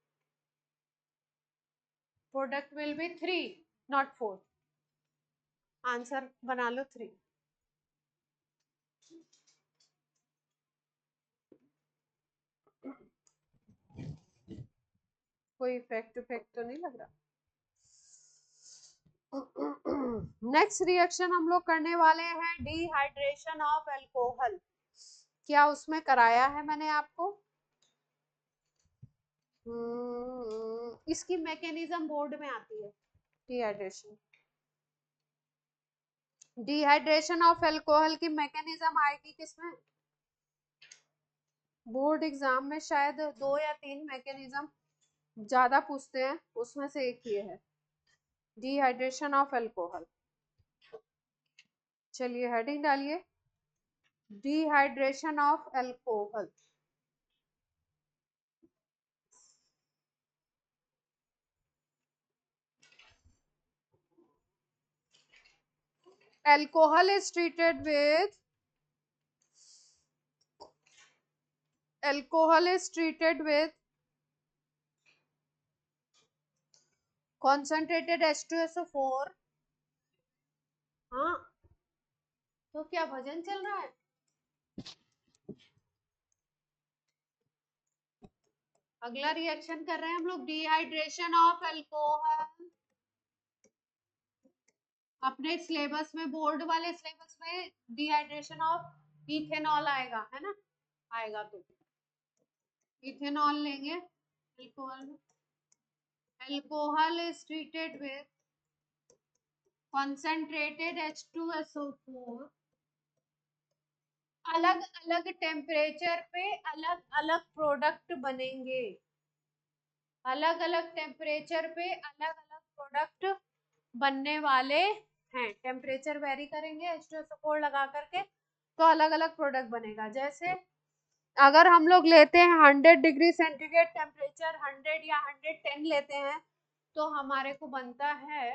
product will be 3 not 4। Answer बना लो 3। कोई इफेक्ट तो नहीं लग रहा। नेक्स्ट रिएक्शन हम लोग करने वाले हैं डिहाइड्रेशन ऑफ अल्कोहल। क्या उसमें कराया है मैंने आपको? इसकी मैकेनिज्म बोर्ड में आती है। डिहाइड्रेशन ऑफ अल्कोहल की मैकेनिज्म आएगी किसमें? बोर्ड एग्जाम में शायद 2 या 3 मैकेनिज्म ज्यादा पूछते हैं, उसमें से एक ये है, डिहाइड्रेशन ऑफ अल्कोहल। चलिए हेडिंग डालिए, dehydration of alcohol. Alcohol is treated with concentrated H2SO4। हाँ, तो क्या भजन चल रहा है? अगला रिएक्शन कर रहे हैं हम लोग, डिहाइड्रेशन ऑफ अल्कोहल। अपने सिलेबस में, बोर्ड वाले सिलेबस में डिहाइड्रेशन ऑफ इथेनॉल आएगा, है ना? आएगा तो इथेनॉल लेंगे। Alcohol is treated with concentrated H2SO4। अलग अलग टेम्परेचर पे अलग अलग प्रोडक्ट बनेंगे, अलग अलग टेम्परेचर पे अलग अलग प्रोडक्ट बनने वाले हैं। टेम्परेचर वेरी करेंगे H2SO4 लगा करके, तो अलग अलग प्रोडक्ट बनेगा। जैसे अगर हम लोग लेते हैं 100 डिग्री सेंटीग्रेड टेम्परेचर, 100 या 110 लेते हैं, तो हमारे को बनता है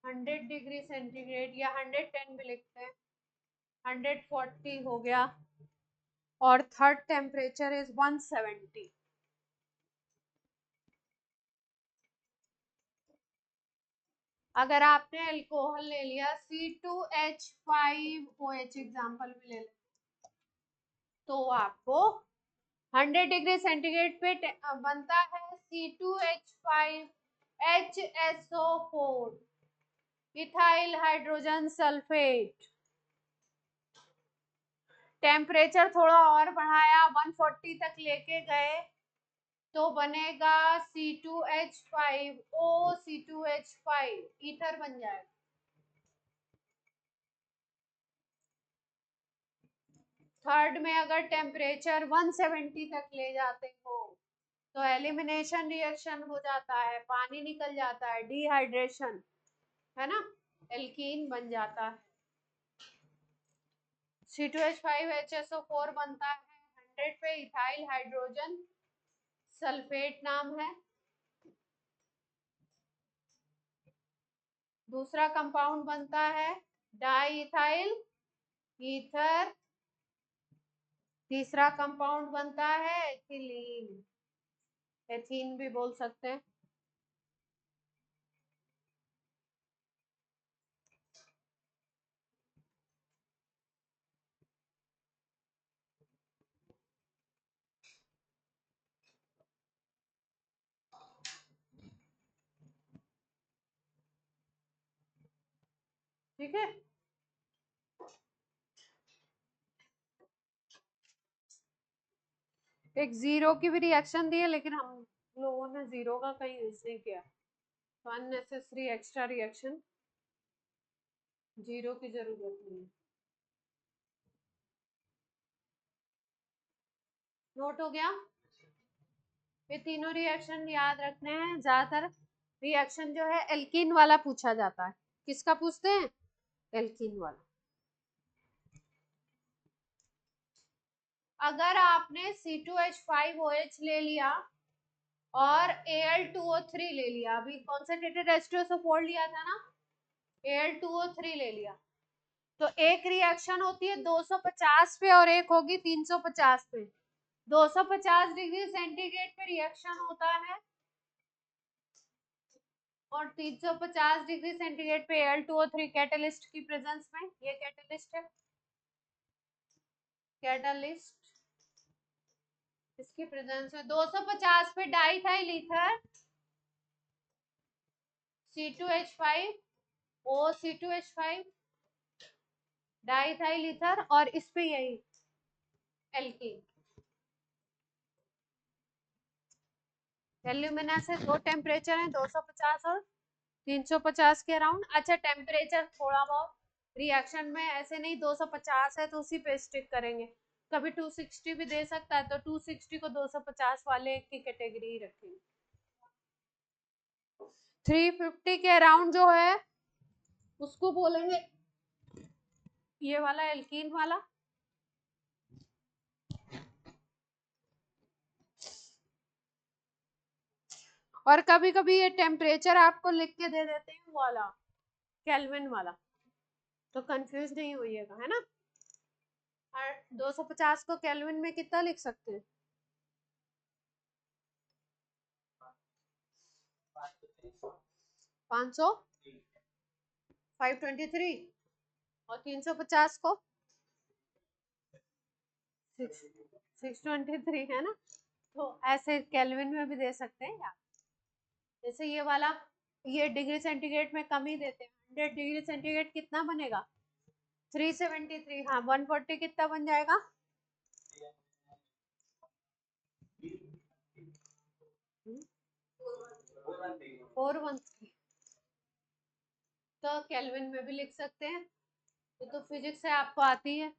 100 डिग्री सेंटीग्रेड, या 110 भी लिखते हैं, 140 हो गया, और थर्ड टेम्परेचर इज 170। अगर आपने अल्कोहल ले लिया C2H5OH एग्जाम्पल में ले लें, तो आपको 100 डिग्री सेंटीग्रेड पे बनता है C2H5HSO4 ethyl hydrogen sulphate. Temperature थोड़ा और बढ़ाया 140 तक लेके गए तो बनेगा C2H5O C2H5 ईथर बन जाएगा। थर्ड में अगर टेम्परेचर 170 तक ले जाते हो तो एलिमिनेशन रिएक्शन हो जाता है, पानी निकल जाता है, डिहाइड्रेशन, है ना, एल्कीन बन जाता है। C2H5HSO4 बनता है 100 पे, इथाइल हाइड्रोजन सल्फेट नाम है। दूसरा कंपाउंड बनता है डाई इथाइल ईथर। तीसरा कंपाउंड बनता है एथिलीन, एथीन भी बोल सकते हैं। ठीक है, एक जीरो की भी रिएक्शन दी है लेकिन हम लोगों ने जीरो का कहीं यूज नहीं किया, तो अननेसेसरी एक्स्ट्रा रिएक्शन, जीरो की जरूरत नहीं। नोट हो गया? ये तीनों रिएक्शन याद रखने हैं। ज्यादातर रिएक्शन जो है एल्कीन वाला पूछा जाता है। किसका पूछते हैं? एल्कीन वाला। अगर आपने C2H5OH ले लिया और Al2O3 ले लिया, अभी कॉन्सेंट्रेटेड H2SO4 लिया था ना, Al2O3 ले लिया, तो एक रिएक्शन होती है 250 पे और एक होगी 350 पे। 250 डिग्री सेंटीग्रेड पे रिएक्शन होता है और 350 डिग्री सेंटीग्रेड पे Al2O3 कैटलिस्ट की प्रेजेंस में, ये कैटलिस्ट है, कैटलिस्ट इसकी प्रेजेंस में 250 पे diethyl ether C2H5O C2H5 diethyl ether और इस पे यही एल्कीन। एल्यूमिना से दो टेम्परेचर है 250 और 350 के अराउंड। अच्छा, टेम्परेचर थोड़ा बहुत रिएक्शन में ऐसे नहीं, 250 है तो उसी पे स्टिक करेंगे, कभी 260 भी दे सकता है तो 260 को 250 वाले की कैटेगरी रखेंगे। 350 के अराउंड जो है उसको बोलेंगे ये वाला एल्कीन वाला। और कभी कभी ये टेम्परेचर आपको लिख के दे देते हैं वाला केल्विन वाला, तो कंफ्यूज नहीं होइएगा, है ना। और 250 को केल्विन में कितना लिख सकते हैं? 500 523 और 350 को 623, है ना। तो ऐसे केल्विन में भी दे सकते हैं यार। जैसे ये वाला, ये डिग्री सेंटीग्रेड में कम ही देते हैं। 100 डिग्री सेंटीग्रेड कितना बनेगा? 373। हाँ, 140 कितना बन जाएगा? 413। तो केल्विन में भी लिख सकते हैं, ये तो फिजिक्स है, आपको आती है।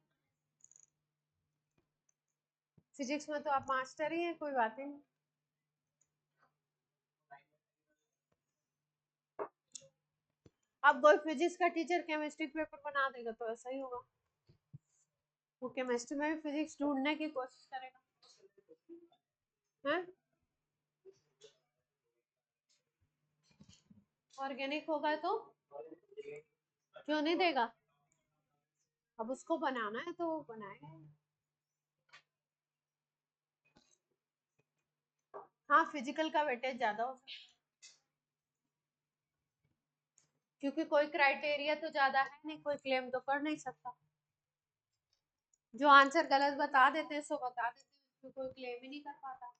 फिजिक्स में तो आप मास्टर ही हैं, कोई बात ही नहीं। अब कोई फिजिक्स का टीचर केमिस्ट्री पेपर बना देगा तो ऐसा ही होगा, वो केमिस्ट्री में भी फिजिक्स ढूंढने की कोशिश करेगा, है। ऑर्गेनिक होगा तो क्यों नहीं देगा? अब उसको बनाना है तो वो बनाएगा। हाँ, फिजिकल का वेटेज ज्यादा हो सकता है। क्योंकि कोई क्राइटेरिया तो ज्यादा है नहीं, कोई क्लेम तो कर नहीं सकता। जो आंसर गलत बता देते हैं सो बता देते हैं, कोई क्लेम ही नहीं कर पाता।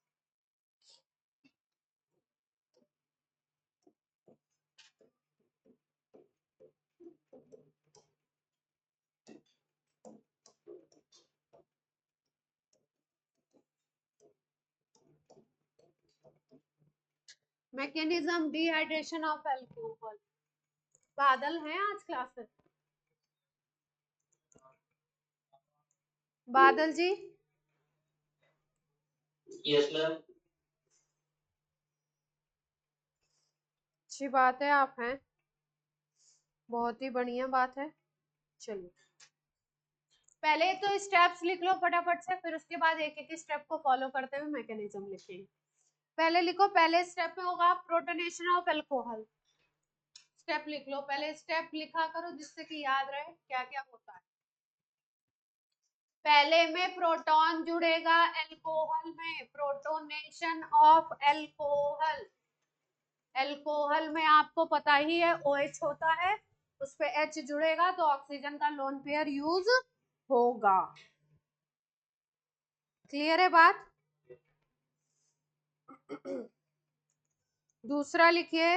Mechanism dehydration of alcohol. बादल हैं आज क्लास में? बादल जी? Yes ma'am. अच्छी बात है, आप हैं, बहुत ही बढ़िया बात है। चलिए पहले तो स्टेप्स लिख लो फटाफट से, फिर उसके बाद एक एक स्टेप को फॉलो करते हुए मैकेनिज्म लिखेंगे। पहले लिखो, पहले स्टेप में होगा प्रोटोनेशन ऑफ अल्कोहल। स्टेप लिख लो, पहले स्टेप लिखा करो जिससे कि याद रहे क्या क्या होता है। पहले में प्रोटॉन जुड़ेगा अल्कोहल में, प्रोटोनेशन ऑफ अल्कोहल। अल्कोहल में आपको पता ही है OH होता है, उस पे H जुड़ेगा तो ऑक्सीजन का लोन पेयर यूज होगा। क्लियर है बात? दूसरा लिखिए,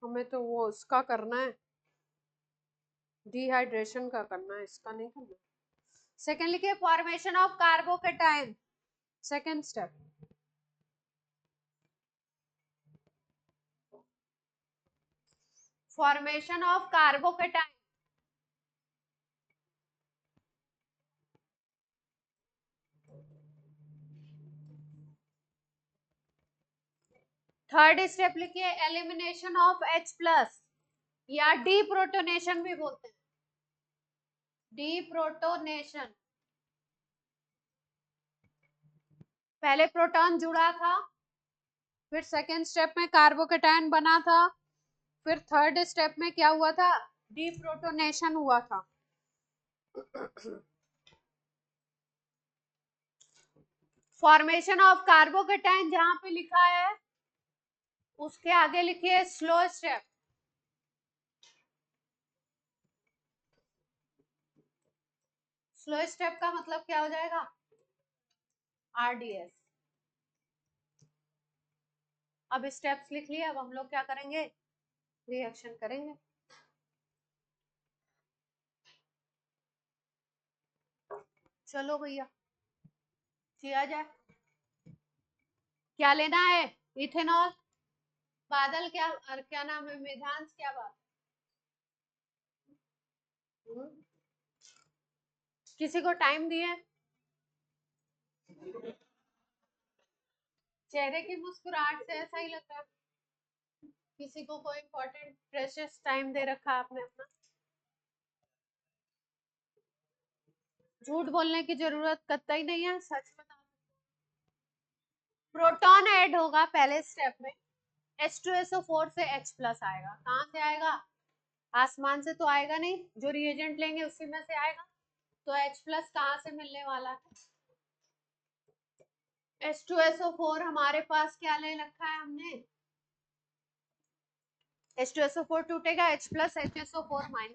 हमें तो वो उसका करना है, डिहाइड्रेशन का करना है, इसका नहीं करना। सेकेंड लिखिए, formation of carbocation. Second step, formation of carbocation. Third step लिखिए, एलिमिनेशन ऑफ H+ या डीप्रोटोनेशन भी बोलते हैं, डीप्रोटोनेशन। पहले प्रोटॉन जुड़ा था, फिर सेकेंड स्टेप में कार्बोकेटाइन बना था, फिर थर्ड स्टेप में क्या हुआ था, डीप्रोटोनेशन हुआ था। फॉर्मेशन ऑफ कार्बोकेटाइन जहां पे लिखा है उसके आगे लिखिए स्लो स्टेप। स्लो स्टेप का मतलब क्या हो जाएगा, RDS। अब स्टेप्स लिख लिए, अब हम लोग क्या करेंगे, रिएक्शन करेंगे। चलो भैया किया जाए। क्या लेना है, इथेनॉल। बादल क्या, और क्या नाम है, मेधांश क्या बात? किसी को टाइम दिए? चेहरे की मुस्कुराहट से ऐसा ही लग रहा है किसी को कोई इंपॉर्टेंट प्रेशियस टाइम दे रखा आपने अपना। झूठ बोलने की जरूरत कतई नहीं है, सच बता। प्रोटॉन ऐड होगा पहले स्टेप में, H2SO4 से H+ आएगा। कहां से आएगा, आसमान से तो आएगा नहीं, जो रिएजेंट लेंगे उसी में से आएगा। तो H+ कहां से मिलने वाला है, H2SO4 हमारे पास क्या ले रखा है हमने, H2SO4 टूटेगा H+ HSO4- में,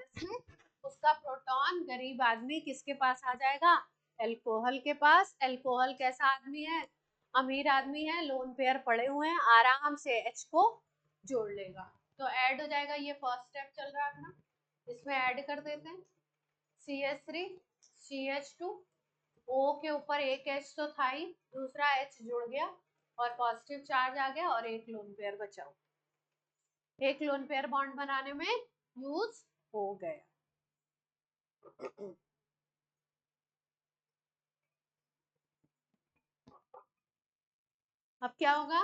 उसका प्रोटॉन गरीब आदमी किसके पास आ जाएगा, अल्कोहल के पास। अल्कोहल कैसा आदमी है, अमीर आदमी है, लोन पेयर पड़े हुए हैं, आराम से H को जोड़ लेगा। तो ऐड हो जाएगा, ये फर्स्ट स्टेप चल रहा है अपना, इसमें ऐड कर देते हैं CH3 CH2, O के ऊपर एक H तो था ही, दूसरा H जुड़ गया और पॉजिटिव चार्ज आ गया और एक लोन पेयर बचा, एक लोन पेयर बॉन्ड बनाने में यूज हो गया। अब क्या होगा,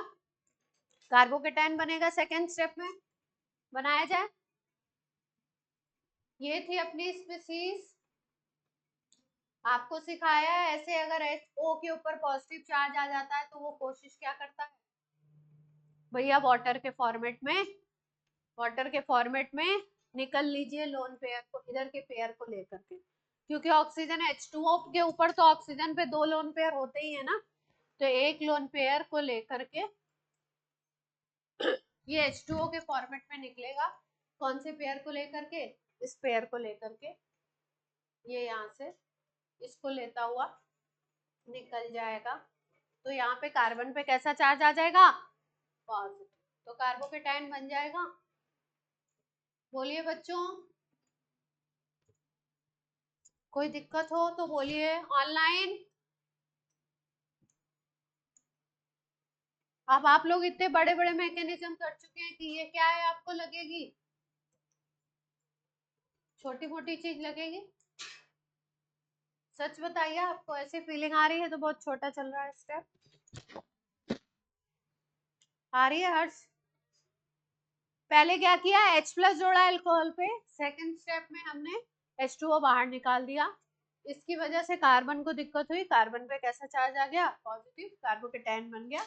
कार्बोकेटाइन बनेगा सेकेंड स्टेप में, बनाया जाए। ये थी अपनी स्पीसीज, आपको सिखाया है ऐसे, अगर O के ऊपर पॉजिटिव चार्ज आ जाता है तो वो कोशिश क्या करता है भैया, वाटर के फॉर्मेट में निकल लीजिए लोन पेयर को, इधर के पेयर को लेकर के। क्योंकि ऑक्सीजन H2O के ऊपर तो ऑक्सीजन पे 2 लोन पेयर होते ही है ना, तो एक लोन पेयर को लेकर के ये H2O के फॉर्मेट में निकलेगा। कौन से पेयर को लेकर के? इस पेयर को लेकर के ये यहाँ से इसको लेता हुआ निकल जाएगा। तो यहाँ पे कार्बन पे कैसा चार्ज आ जाएगा? पॉजिटिव। तो कार्बोकेटाइन बन जाएगा। बोलिए बच्चों, कोई दिक्कत हो तो बोलिए। ऑनलाइन अब आप लोग इतने बड़े बड़े मैकेनिज्म कर चुके हैं कि ये क्या है आपको लगेगी? छोटी मोटी चीज लगेगी? सच बताइए, आपको ऐसी फीलिंग आ रही है तो बहुत छोटा चल रहा है स्टेप। आ रही है हर्ष? पहले क्या किया? H प्लस जोड़ा अल्कोहल पे, सेकंड स्टेप में हमने H2O बाहर निकाल दिया। इसकी वजह से कार्बन को दिक्कत हुई, कार्बन पे कैसा चार्ज आ गया? पॉजिटिव, कार्बोकेटाइन बन गया।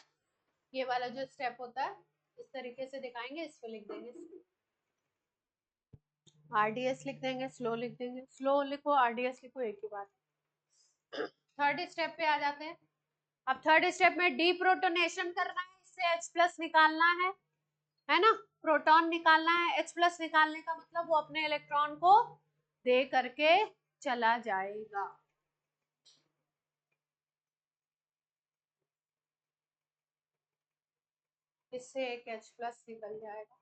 ये वाला जो स्टेप होता है इस तरीके से दिखाएंगे, इस पे लिख देंगे RDS लिख देंगे, स्लो लिख देंगे, स्लो लिखो RDS लिखो, एक ही बात। थर्ड स्टेप पे आ जाते हैं। अब थर्ड स्टेप में डीप्रोटोनेशन करना है, इससे H प्लस निकालना है ना, प्रोटॉन निकालना है। H प्लस निकालने का मतलब वो अपने इलेक्ट्रॉन को दे करके चला जाएगा। इससे एक H प्लस निकल जाएगा।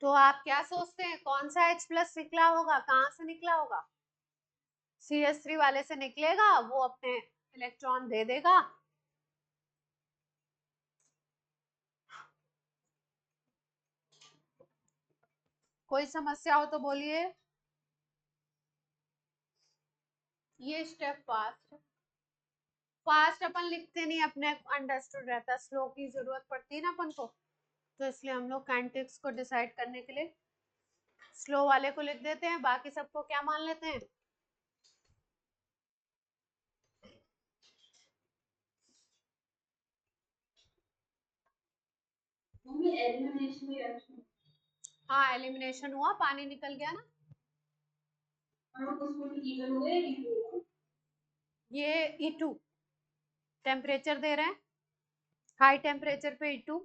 तो आप क्या सोचते हैं कौन सा H प्लस निकला होगा? कहाँ से निकला होगा? CH3 वाले से निकलेगा, वो अपने इलेक्ट्रॉन दे देगा। कोई समस्या हो तो बोलिए। ये स्टेप फास्ट फास्ट अपन लिखते नहीं, अपने अंडरस्टूड रहता, स्लो की जरूरत पड़ती है ना अपन को, तो इसलिए हम लोग काइनेटिक्स को डिसाइड करने के लिए स्लो वाले को लिख देते हैं, बाकी सबको क्या मान लेते हैं? हाँ, एलिमिनेशन हुआ, पानी निकल गया ना। ये E2 टेम्परेचर दे रहे हैं, हाई टेम्परेचर पे E2।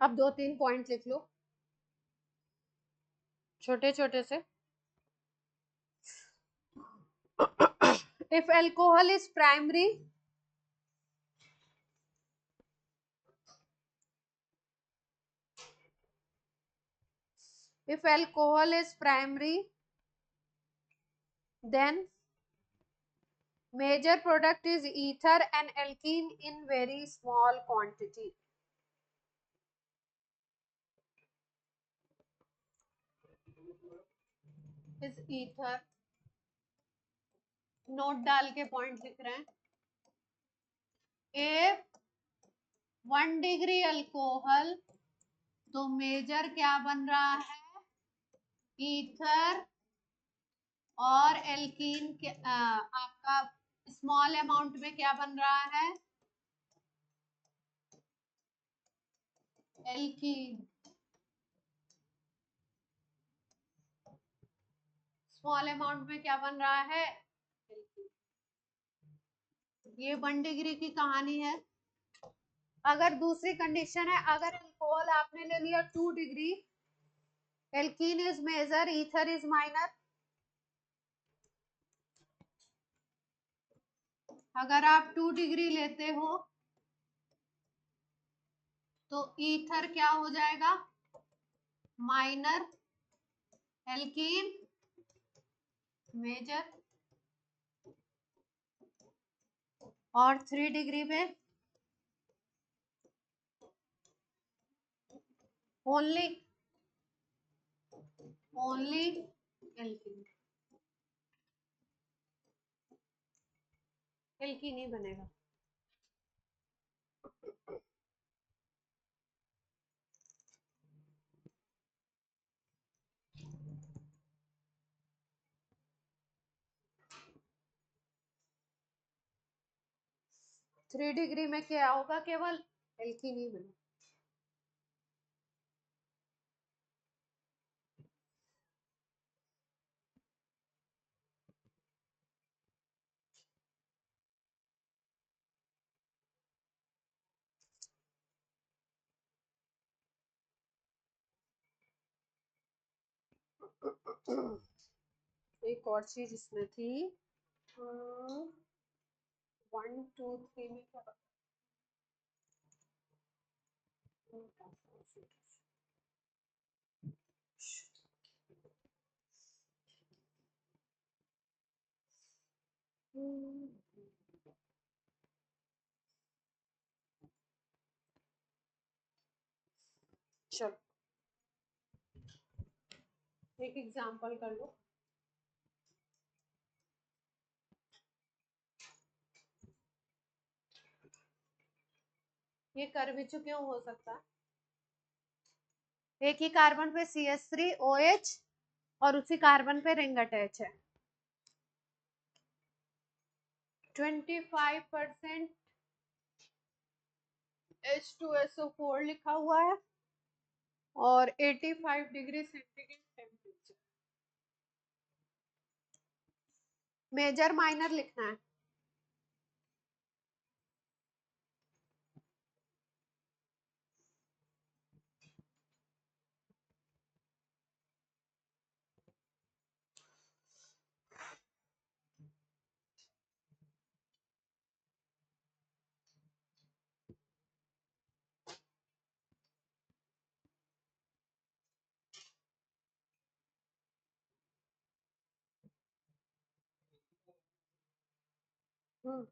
अब 2-3 पॉइंट लिख लो छोटे छोटे से। If alcohol is primary, then major product is ether and alkene in very small quantity. Is ether, note डाल के पॉइंट लिख रहे हैं। If 1 डिग्री अल्कोहल, तो मेजर क्या बन रहा है? ईथर और एल्कीन के आपका स्मॉल अमाउंट में क्या बन रहा है? एल्कीन। स्मॉल अमाउंट में क्या बन रहा है? ये 1 डिग्री की कहानी है। अगर दूसरी कंडीशन है, अगर अल्कोहल आपने ले लिया 2 degree, alkene is major, ether is minor. अगर आप 2 डिग्री लेते हो तो ईथर क्या हो जाएगा? Minor, alkene major. और 3 डिग्री पे ओनली एल्कीन, एल्कीन ही बनेगा। 3 डिग्री में क्या होगा, केवल एल्कीन ही बने। एक और चीज इसमें थी, 1 2 3 में क्या चलो एक एग्जांपल कर लो। ये कर्वेचर क्यों हो सकता है? एक ही कार्बन पे CH3OH और उसी कार्बन पे रिंग अटैच है। 25% H2SO4 लिखा हुआ है और 85 degree centigrade temperature. Major minor लिखना है। हम्म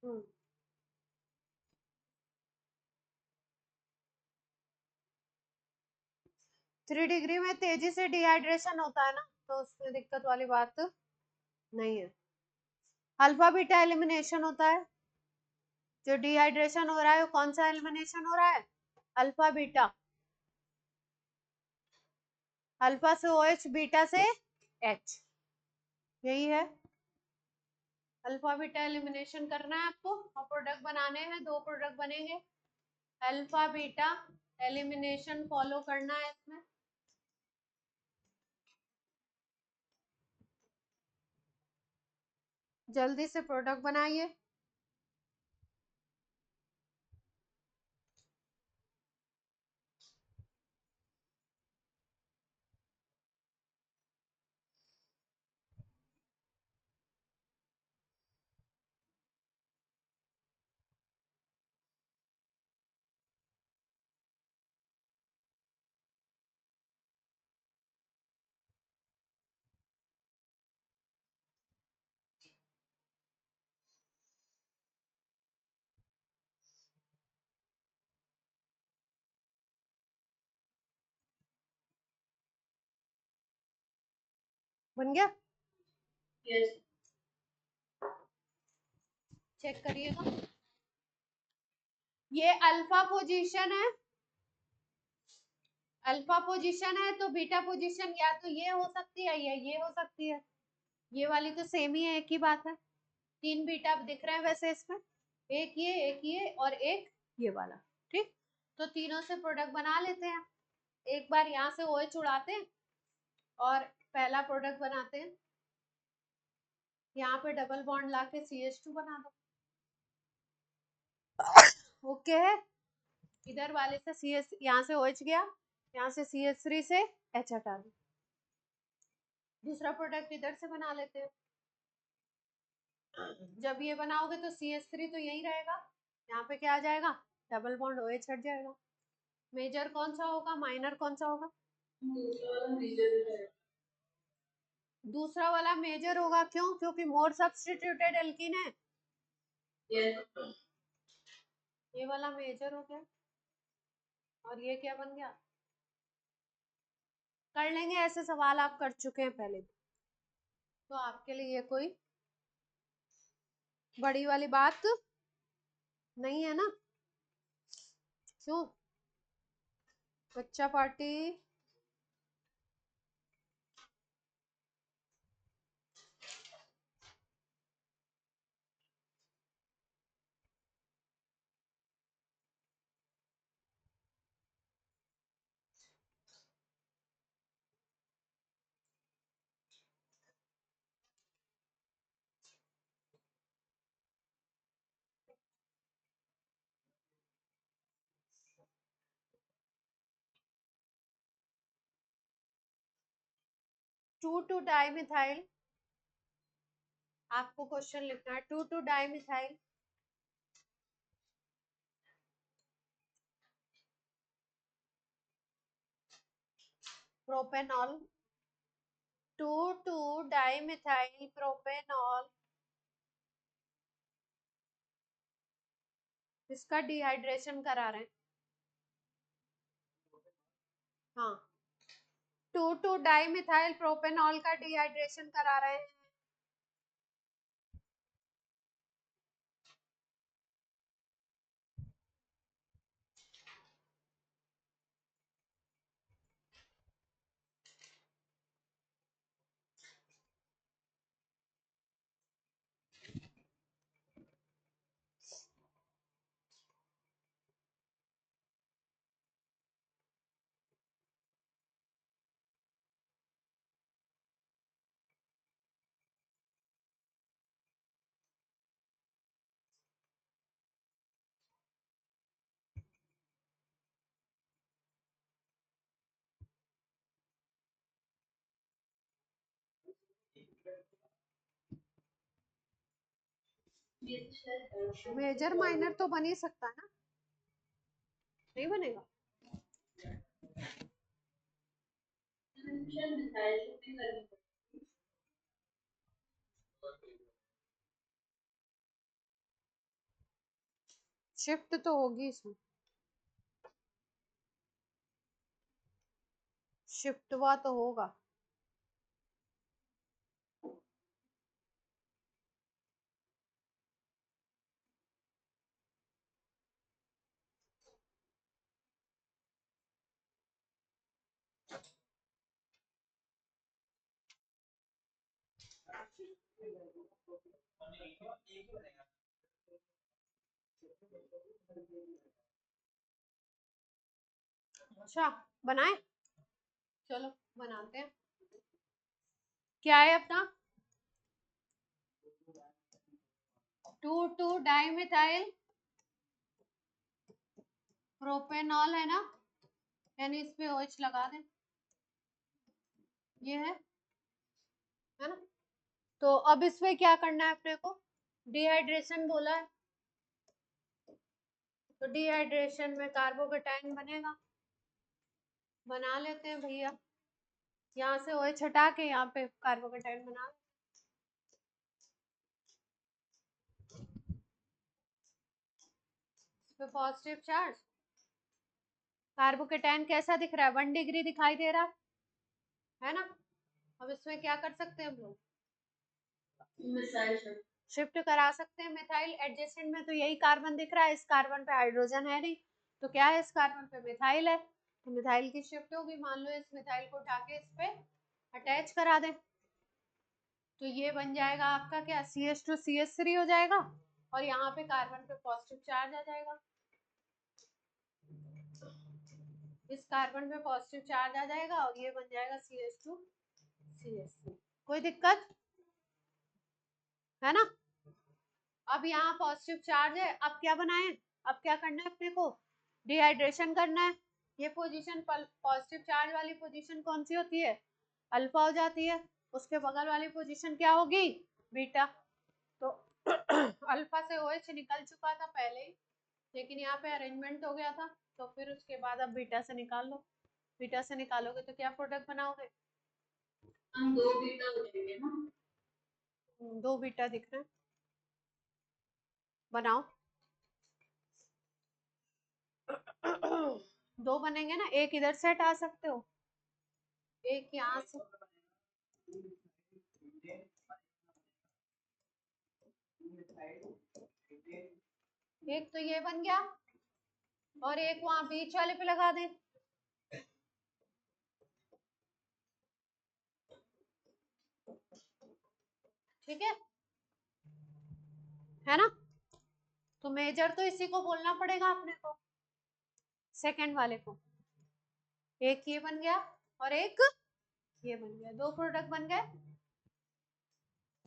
हम्म 3 डिग्री में तेजी से डिहाइड्रेशन होता है ना, तो उसमें दिक्कत वाली बात नहीं है। अल्फा बीटा एलिमिनेशन होता है। जो डिहाइड्रेशन हो रहा है वो कौन सा एलिमिनेशन हो रहा है? Alpha beta. अल्फा से OH, बीटा से H, यही है। अल्फा बीटा एलिमिनेशन करना है आपको और प्रोडक्ट बनाने हैं। 2 प्रोडक्ट बनेंगे। अल्फा बीटा एलिमिनेशन फॉलो करना है इसमें। जल्दी से प्रोडक्ट बनाइए। बन गया? यस। चेक करिएगा। ये अल्फा पोजीशन है, अल्फा पोजीशन है तो बीटा पोजीशन या तो ये हो सकती है या ये हो सकती है। ये वाली तो सेम ही है, एक ही बात है। 3 बीटा दिख रहे हैं वैसे इसमें, एक ये और एक ये वाला। ठीक, तो तीनों से प्रोडक्ट बना लेते हैं। एक बार यहाँ से OH उड़ाते हैं और पहला प्रोडक्ट बनाते हैं। यहाँ पे डबल बॉन्ड लाके CH2 बना दो। ओके है। इधर वाले से CS, यहाँ से OH गया, यहाँ से CH3 से H हटा दो। दूसरा प्रोडक्ट इधर से बना लेते हैं। जब ये बनाओगे तो CH3 तो यही रहेगा, यहाँ पे क्या आ जाएगा? डबल बॉन्ड OH हट जाएगा। मेजर कौन सा होगा, माइनर कौन सा होगा? दूसरा वाला मेजर होगा। क्यों? क्योंकि मोर सब्स्टिट्यूटेड एल्कीन है। यस। ये वाला मेजर हो गया और ये क्या बन गया? कर लेंगे, ऐसे सवाल आप कर चुके हैं पहले, तो आपके लिए ये कोई बड़ी वाली बात नहीं है ना। क्यों? बच्चा पार्टी। 2 डाइमिथाइल, आपको क्वेश्चन लिखना है 2 डाइमिथाइल प्रोपेनॉल, 2 डाइमिथाइल प्रोपेनॉल, इसका डिहाइड्रेशन करा रहे हैं। हाँ, 2 डाइमिथाइल प्रोपेनॉल का डिहाइड्रेशन करा रहे हैं। मेजर माइनर तो बन ही सकता है ना, नहीं बनेगा? शिफ्ट तो होगी इसमें, शिफ्ट हुआ तो होगा। अच्छा बनाए, चलो बनाते हैं। क्या है अपना 2 डाइमिथाइल प्रोपेनॉल है ना, यानी इस पे OH लगा दें, ये है ना। तो अब इसमें क्या करना है अपने को, डिहाइड्रेशन बोला है, तो डिहाइड्रेशन में कार्बोकेटाइन बनेगा, बना लेते हैं भैया। यहाँ से OH हटा के यहाँ पे कार्बोकेटाइन बना, इस पे पॉजिटिव चार्ज, कार्बोकेटाइन कैसा दिख रहा है, 1 डिग्री दिखाई दे रहा है ना। अब इसमें क्या कर सकते हैं हम लोग, शिफ्ट करा सकते हैं मिथाइल एडजेसेंट में, तो यही कार्बन दिख रहा है, इस कार्बन पे हाइड्रोजन है नहीं, तो क्या है इस कार्बन पे मिथाइल है, तो मिथाइल की शिफ्ट होगी। मान लो इस मिथाइल को उठा के इस पे अटैच करा दें, तो ये बन जाएगा आपका क्या, CH2 CH3 हो जाएगा, और यहाँ पे कार्बन पे पॉजिटिव चार्ज आ जाएगा, इस कार्बन पे पॉजिटिव चार्ज आ जाएगा, और ये बन जाएगा CH2 CH3। कोई दिक्कत है ना। अब यहाँ पॉजिटिव चार्ज है, अब क्या बनाए, अब क्या करना है अपने को, डिहाइड्रेशन करना है। ये पोजीशन पॉजिटिव चार्ज वाली पोजीशन कौन सी होती है, अल्फा हो जाती है, उसके बगल वाली पोजीशन क्या होगी, बीटा। तो अल्फा से OH निकल चुका था पहले ही, लेकिन यहाँ पे अरेंजमेंट हो गया था, तो फिर उसके बाद अब बीटा से निकाल लो, बीटा से निकालोगे तो क्या प्रोडक्ट बनाओगे, हम 2 बीटा हो जाएंगे ना, 2 बीटा दिख रहे हैं, बनाओ। 2 बनेंगे ना, एक इधर से हटा सकते हो, एक यहाँ से, एक तो ये बन गया, और एक वहां बीच वाले पे लगा दें, ठीक है ना। तो मेजर तो इसी को बोलना पड़ेगा अपने को, सेकंड वाले को, एक ये बन गया और एक ये बन गया, 2 प्रोडक्ट बन गए।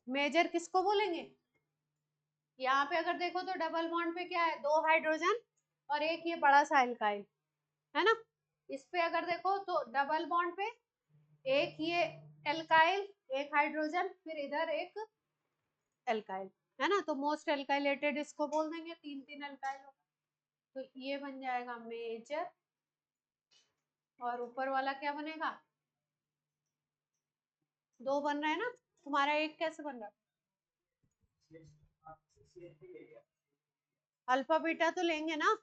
मेजर किसको बोलेंगे, यहाँ पे अगर देखो तो डबल बॉन्ड पे क्या है, 2 हाइड्रोजन और एक ये बड़ा सा एल्काइल है ना। इस पे अगर देखो तो डबल बॉन्ड पे एक ये एल्काइल, एक हाइड्रोजन, फिर इधर एक एल्काइल, है ना। तो मोस्ट एल्काइलेटेड इसको बोल देंगे, 3 एल्काइल होगा। तो ये बन जाएगा मेजर, और ऊपर वाला क्या बनेगा, 2 बन रहा है ना, तुम्हारा एक कैसे बन रहा है? अल्फा बीटा तो लेंगे ना।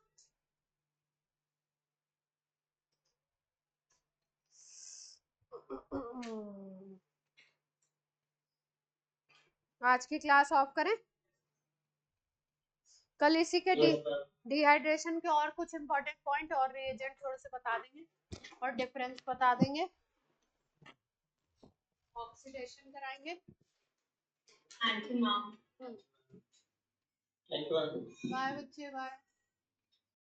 आज की क्लास ऑफ करें, कल इसी के डिहाइड्रेशन के और कुछ इंपॉर्टेंट पॉइंट और रिएजेंट थोड़े से बता देंगे और डिफरेंस बता देंगे, ऑक्सीडेशन कराएंगे। Thank you ma'am. बाय बच्चे, बाय।